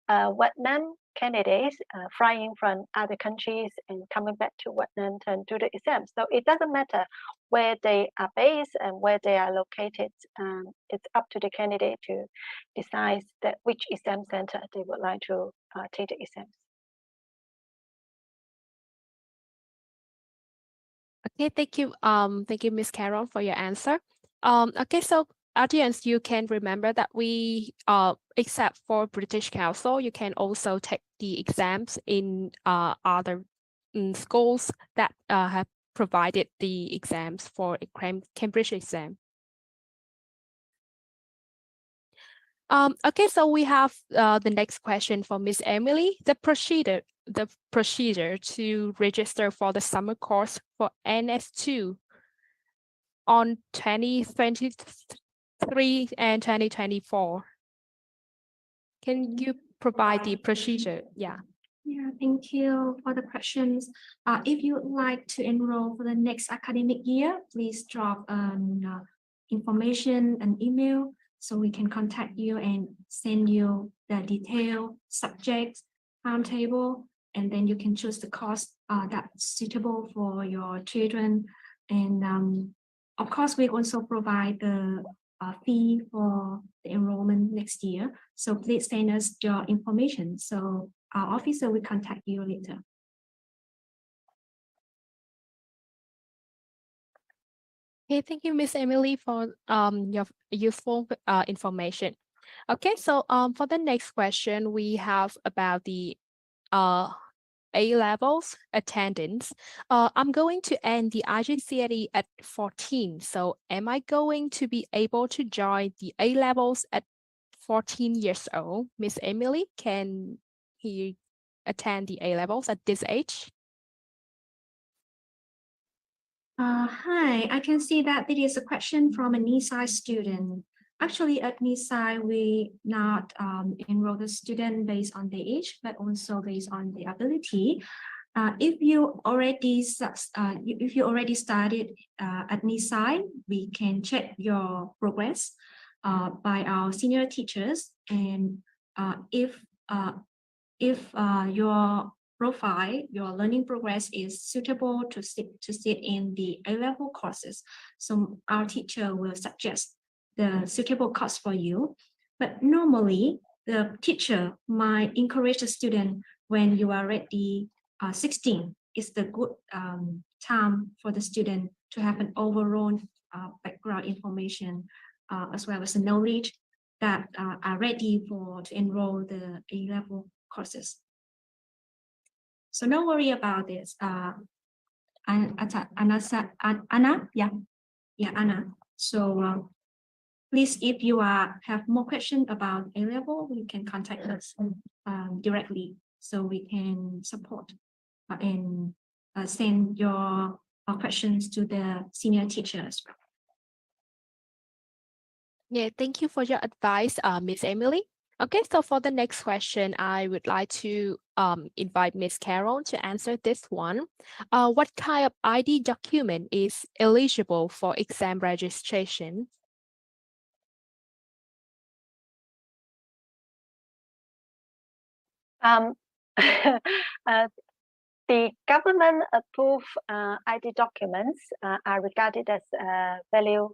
Vietnam candidates flying from other countries and coming back to Vietnam to do the exams. So it doesn't matter where they are based and where they are located. It's up to the candidate to decide that which exam center they would like to take the exams. Okay, thank you. Thank you, Ms. Carol, for your answer. Okay, so audience, you can remember that we, except for British Council, you can also take the exams in other schools that have provided the exams for Cambridge exam. Okay, so we have the next question for Miss Emily. The procedure to register for the summer course for NS2 on 2023 and 2024. Can you provide the procedure? Yeah. Yeah, thank you for the questions. If you would like to enroll for the next academic year, please drop information and email so we can contact you and send you the detailed subjects, timetable, and then you can choose the course that's suitable for your children. And of course, we also provide the fee for the enrollment next year. So please send us your information. So our officer will contact you later. Okay, thank you, Miss Emily, for your useful information. Okay, so for the next question, we have about the A-levels attendance. I'm going to end the IGCSE at 14. So am I going to be able to join the A-levels at 14 years old? Miss Emily, can he attend the A-levels at this age? Hi, I can see that it is a question from a Nisai student. Actually, at Nisai, we not enroll the student based on the age, but also based on the ability. If you already started at Nisai, we can check your progress by our senior teachers, and if your profile, your learning progress is suitable to sit in the A-level courses, so our teacher will suggest the suitable course for you. But normally, the teacher might encourage the student when you are already 16 is the good time for the student to have an overall background information as well as the knowledge that are ready to enroll the A-level courses. So don't worry about this. Anna, Anna. So please, if you have more questions about A-level, you can contact us directly so we can support and send your questions to the senior teacher as well. Yeah, thank you for your advice, Miss Emily. Okay, so for the next question, I would like to invite Miss Carol to answer this one. What kind of ID document is eligible for exam registration? The government approved ID documents are regarded as value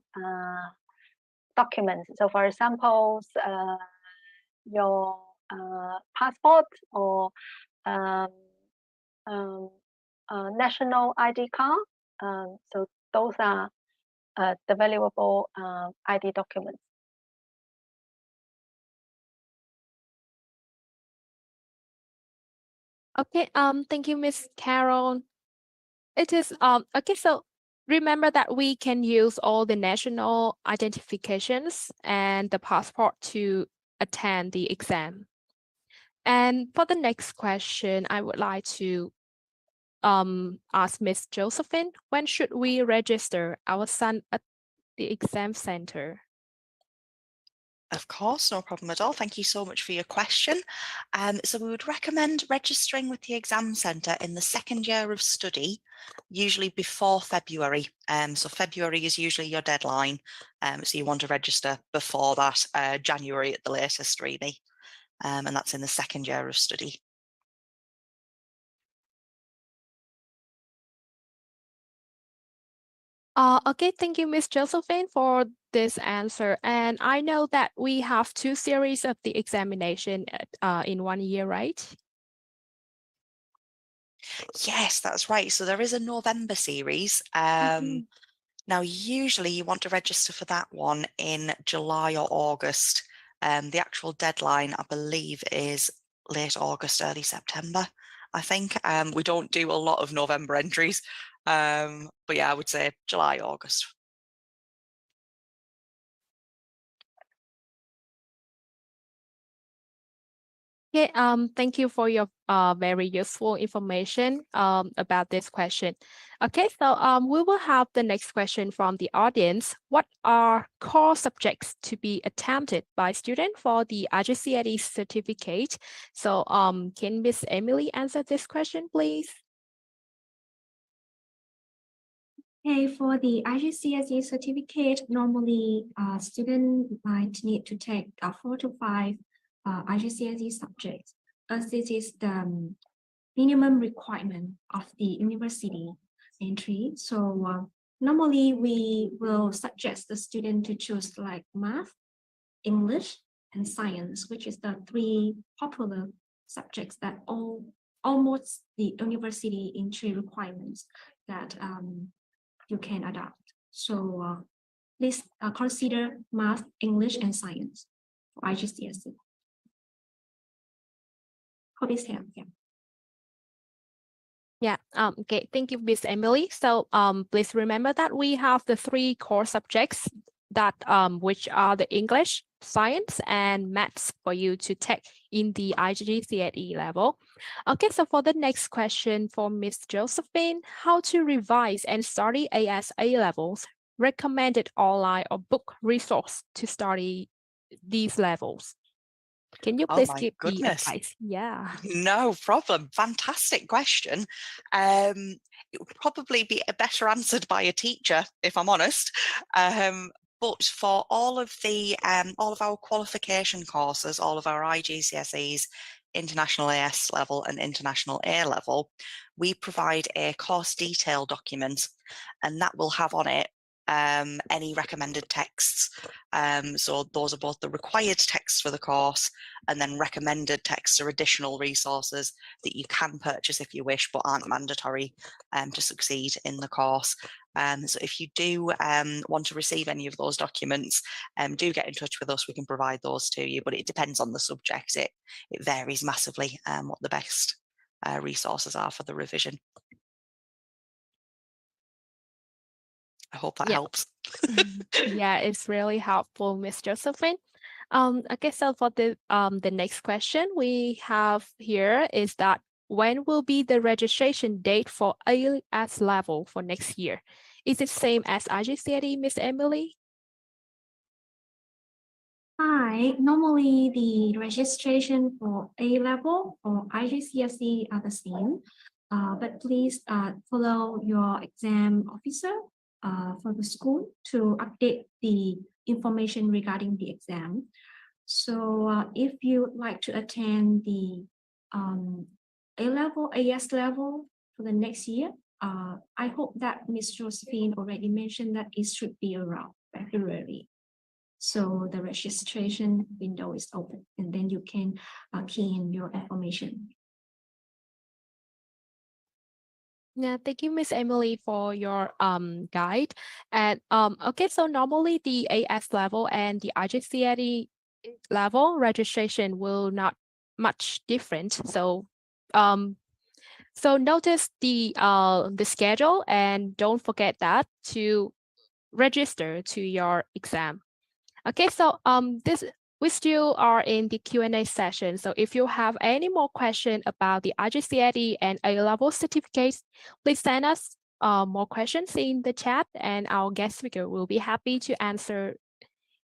documents. So, for example, your passport or national ID card. So those are the valuable ID documents. Okay, thank you, Miss Carol. It is okay, so remember that we can use all the national identifications and the passport to attend the exam. And for the next question, I would like to ask Miss Josephine, when should we register our son at the exam center? Of course, no problem at all. Thank you so much for your question. So we would recommend registering with the exam centre in the second year of study, usually before February. So February is usually your deadline. So you want to register before that, January at the latest, really. And that's in the second year of study. Okay, thank you, Miss Josephine, for this answer. And I know that we have 2 series of the examination in 1 year, right? Yes, that's right. So there is a November series. Now, usually you want to register for that one in July or August. The actual deadline, I believe, is late August, early September, I think. We don't do a lot of November entries. But yeah, I would say July, August. Okay, thank you for your very useful information about this question. Okay, so we will have the next question from the audience. What are core subjects to be attempted by students for the IGCSE certificate? So can Miss Emily answer this question, please? Okay, for the IGCSE certificate, normally students might need to take 4 to 5 IGCSE subjects, as this is the minimum requirement of the university entry. So normally we will suggest the student to choose like math, English, and science, which is the 3 popular subjects that almost the university entry requirements that you can adopt. So please consider math, English, and science for IGCSE. Hope this helps. Yeah. Yeah, okay, thank you, Miss Emily. So please remember that we have the 3 core subjects that which are the English, science, and maths for you to take in the IGCSE level. Okay, so for the next question for Miss Josephine, how to revise and study AS A levels, recommended online or book resource to study these levels. Can you Oh please my give the goodness. advice? Yeah. No problem. Fantastic question. It would probably be better answered by a teacher, if I'm honest. But for all of our qualification courses, all of our IGCSEs, International AS level and International A level, we provide a course detail document, and that will have on it any recommended texts. So those are both the required texts for the course, and then recommended texts or additional resources that you can purchase if you wish, but aren't mandatory to succeed in the course. So if you do want to receive any of those documents, do get in touch with us. We can provide those to you, but it depends on the subject. It varies massively what the best resources are for the revision. I hope that helps. Yeah, it's really helpful, Miss Josephine. Okay, so for the next question we have here is that when will be the registration date for AS level for next year? Is it same as IGCSE, Miss Emily? Hi, normally the registration for A level or IGCSE are the same, but please follow your exam officer for the school to update the information regarding the exam. So if you would like to attend the A level, AS level for the next year, I hope that Ms. Josephine already mentioned that it should be around February. So the registration window is open, and then you can key in your information. Yeah, thank you, Miss Emily, for your guide. And okay, so normally the AS level and the IGCSE level registration will not much different. So so notice the schedule and don't forget that to register to your exam. Okay, so we still are in the Q&A session. So if you have any more questions about the IGCSE and A-level certificates, please send us more questions in the chat, and our guest speaker will be happy to answer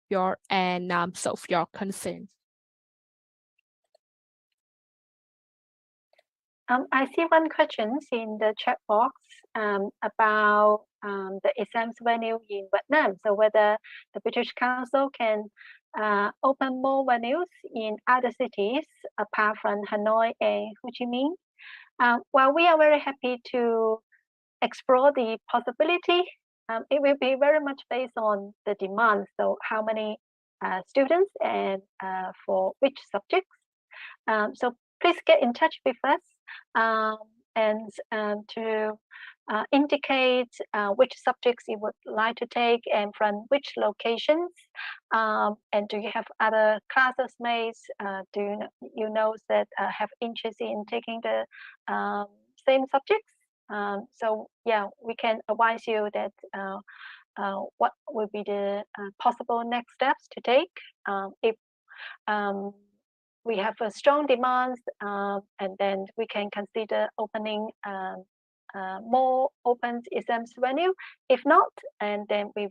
your and solve your concerns. I see one question in the chat box about the exams venue in Vietnam. So whether the British Council can open more venues in other cities apart from Hanoi and Ho Chi Minh. Well, we are very happy to explore the possibility. It will be very much based on the demand. So how many students and for which subjects. So please get in touch with us and to indicate which subjects you would like to take and from which locations. And do you have other classmates? Do you know that have interest in taking the same subjects? So yeah, we can advise you that what will be the possible next steps to take if we have a strong demand, and then we can consider opening more open exams venue. If not, and then we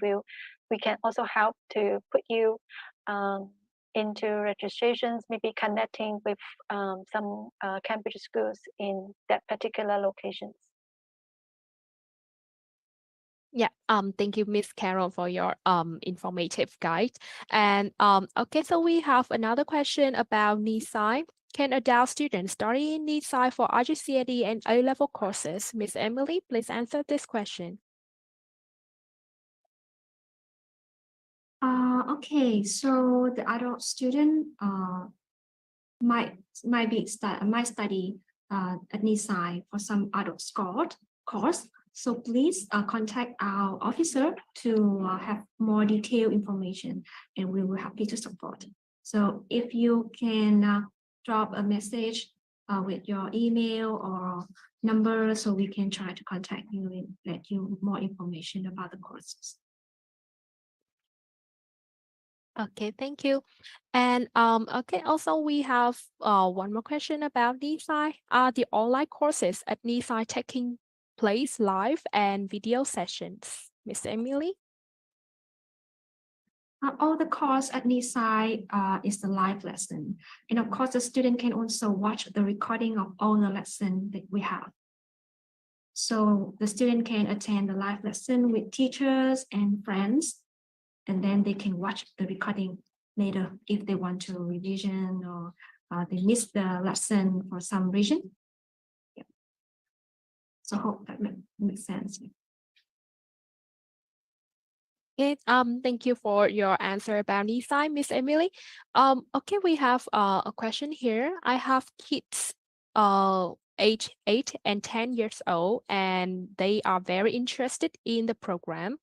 can also help to put you into registrations, maybe connecting with some Cambridge schools in that particular locations. Yeah, thank you, Miss Carol, for your informative guide. And okay, so we have another question about Nisai. Can adult students study in Nisai for IGCSE and A-level courses? Miss Emily, please answer this question. Okay, so the adult student might study at Nisai for some adult course. So please contact our officer to have more detailed information, and we will happy to support. So if you can drop a message with your email or number, so we can try to contact you and let you more information about the courses. Okay, thank you. And okay, also we have one more question about Nisai. Are the online courses at Nisai taking place live and video sessions? Miss Emily? All the course at Nisai is the live lesson. And of course, the student can also watch the recording of all the lesson that we have. So the student can attend the live lesson with teachers and friends, and then they can watch the recording later if they want to revision or they missed the lesson for some reason. Yeah. So hope that makes sense. Okay, thank you for your answer about Nisai, Miss Emily. Okay, we have a question here. I have kids age 8 and 10 years old, and they are very interested in the program.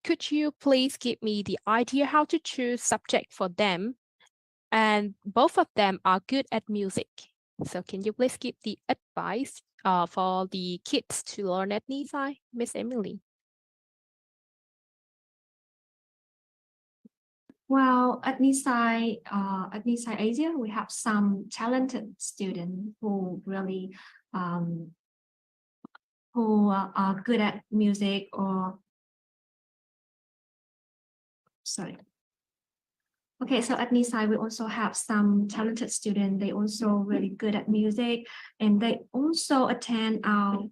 Could you please give me the idea how to choose subject for them? And both of them are good at music. So can you please give the advice for the kids to learn at Nisai, Miss Emily? Well, at Nisai Asia, we have some talented students who really who are good at music or sorry. Okay, so at Nisai, we also have some talented students. They also really good at music, and they also attend our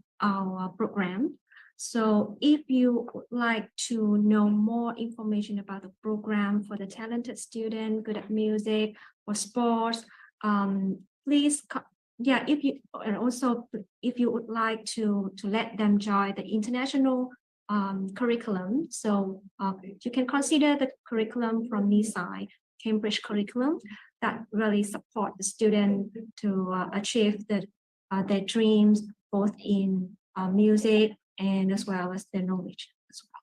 program. So if you would like to know more information about the program for the talented student, good at music or sports, please, yeah, if you, and also if you would like to let them join the international curriculum. So you can consider the curriculum from Nisai, Cambridge curriculum, that really support the student to achieve their dreams, both in music and as well as their knowledge as well.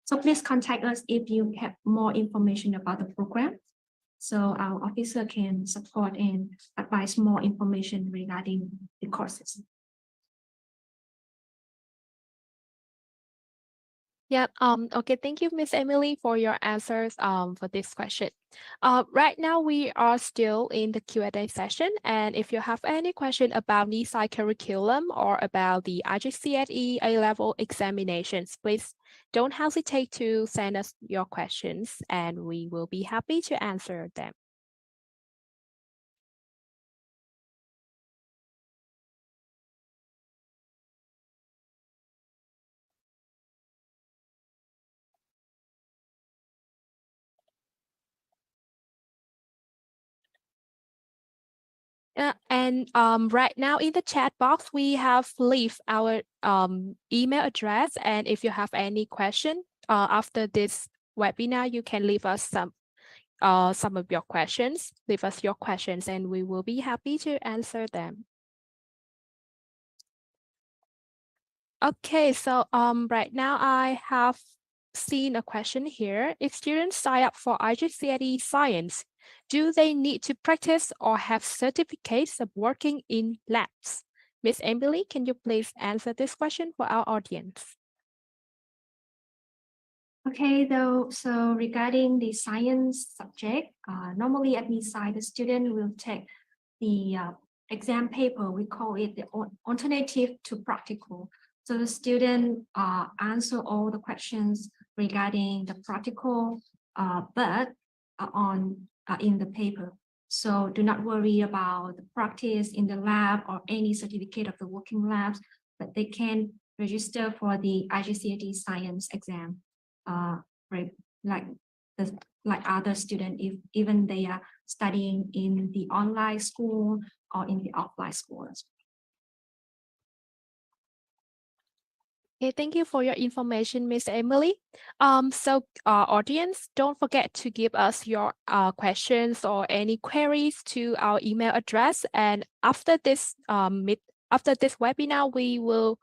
So please contact us if you have more information about the program. So our officer can support and advise more information regarding the courses. Yeah, okay, thank you, Miss Emily, for your answers for this question. Right now we are still in the Q&A session, and if you have any question about Nisai curriculum or about the IGCSE A-level examinations, please don't hesitate to send us your questions, and we will be happy to answer them. And right now in the chat box, we have leave our email address. And if you have any question after this webinar, you can leave us some of your questions. Leave us your questions, and we will be happy to answer them. Okay, so right now I have seen a question here. If students sign up for IGCSE Science, do they need to practice or have certificates of working in labs? Miss Emily, can you please answer this question for our audience? Okay, so regarding the science subject, normally at Nisai, the student will take the exam paper. We call it the alternative to practical. So the student answer all the questions regarding the practical, but in the paper. So do not worry about the practice in the lab or any certificate of the working labs, but they can register for the IGCSE science exam, right, like like other students, if even they are studying in the online school or in the offline schools. Okay, thank you for your information, Miss Emily. Audience, don't forget to give us your questions or any queries to our email address. And after this webinar, we will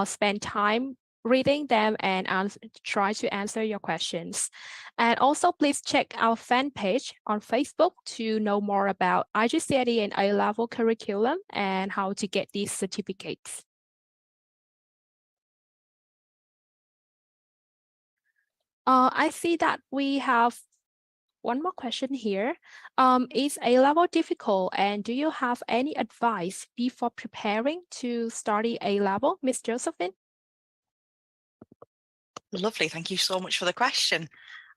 spend time reading them and try to answer your questions. And also, please check our fan page on Facebook to know more about IGCSE and A-level curriculum and how to get these certificates. I see that we have one more question here. Is A-level difficult, and do you have any advice before preparing to study A-level, Miss Josephine? Lovely, thank you so much for the question.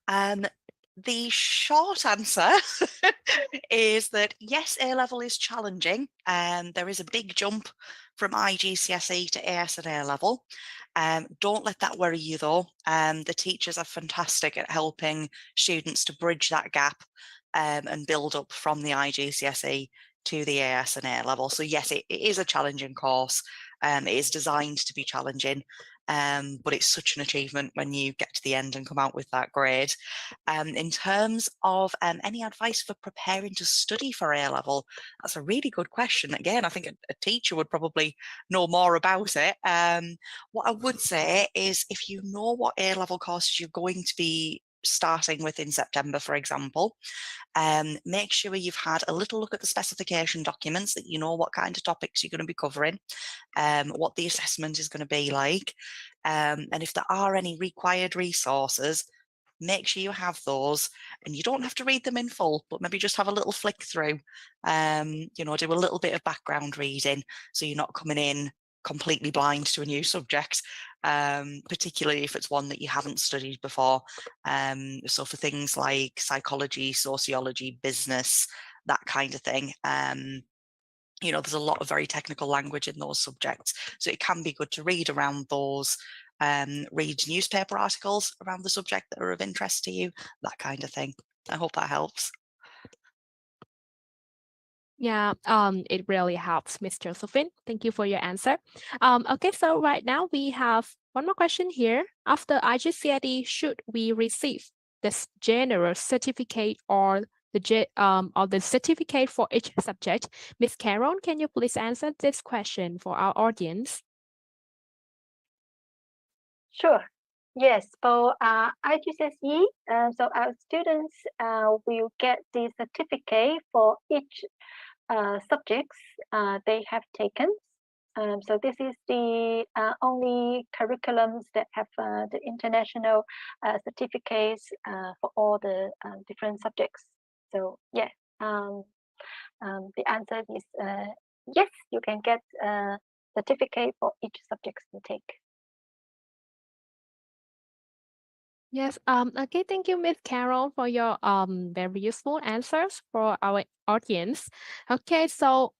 The short answer is that yes, A-level is challenging. There is a big jump from IGCSE to AS and A-level. Don't let that worry you though. The teachers are fantastic at helping students to bridge that gap and build up from the IGCSE to the AS and A-level. So yes, it is a challenging course. It is designed to be challenging. But it's such an achievement when you get to the end and come out with that grade. In terms of any advice for preparing to study for A-level, that's a really good question. Again, I think a teacher would probably know more about it. What I would say is if you know what A-level courses you're going to be starting with in September, for example, make sure you've had a little look at the specification documents, that you know what kind of topics you're going to be covering, what the assessment is going to be like, and if there are any required resources, make sure you have those. And you don't have to read them in full, but maybe just have a little flick through, you know, do a little bit of background reading so you're not coming in completely blind to a new subject, particularly if it's one that you haven't studied before. So for things like psychology, sociology, business, that kind of thing, you know, there's a lot of very technical language in those subjects. So it can be good to read around those, read newspaper articles around the subject that are of interest to you, that kind of thing. I hope that helps. Yeah, it really helps, Miss Josephine. Thank you for your answer. Okay, so right now we have one more question here. After IGCSE, should we receive this general certificate or the certificate for each subject? Miss Carol, can you please answer this question for our audience? Sure. Yes, for IGCSE, so our students will get the certificate for each subjects they have taken. So this is the only curriculums that have the international certificates for all the different subjects. So yeah, the answer is yes, you can get a certificate for each subject you take. Yes, okay, thank you, Miss Carol, for your very useful answers for our audience. Okay, so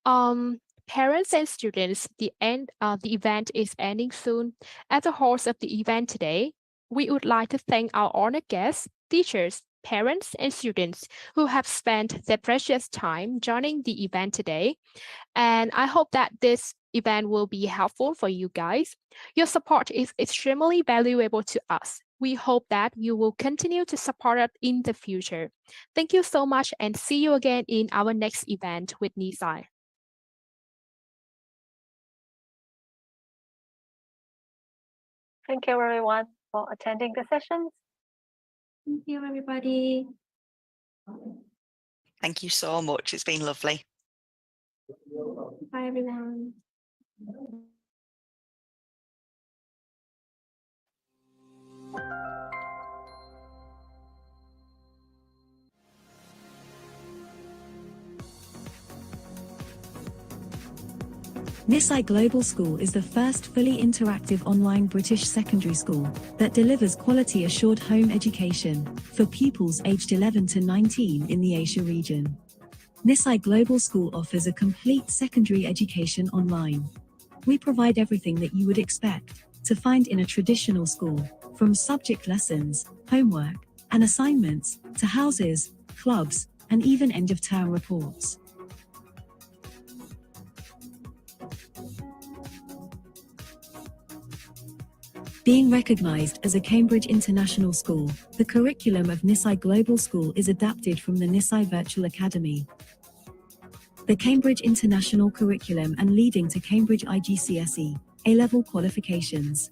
parents and students, the event is ending soon. As the host of the event today, we would like to thank our honored guests, teachers, parents, and students who have spent their precious time joining the event today. And I hope that this event will be helpful for you guys. Your support is extremely valuable to us. We hope that you will continue to support us in the future. Thank you so much and see you again in our next event with Nisai. Thank you everyone for attending the sessions. Thank you, everybody. Thank you so much. It's been lovely. Bye, everyone. Nisai Global School is the first fully interactive online British secondary school that delivers quality-assured home education for pupils aged 11 to 19 in the Asia region. Nisai Global School offers a complete secondary education online. We provide everything that you would expect to find in a traditional school, from subject lessons, homework, and assignments, to houses, clubs, and even end-of-term reports. Being recognized as a Cambridge International School, the curriculum of Nisai Global School is adapted from the Nisai Virtual Academy, the Cambridge International Curriculum, and leading to Cambridge IGCSE A-level qualifications.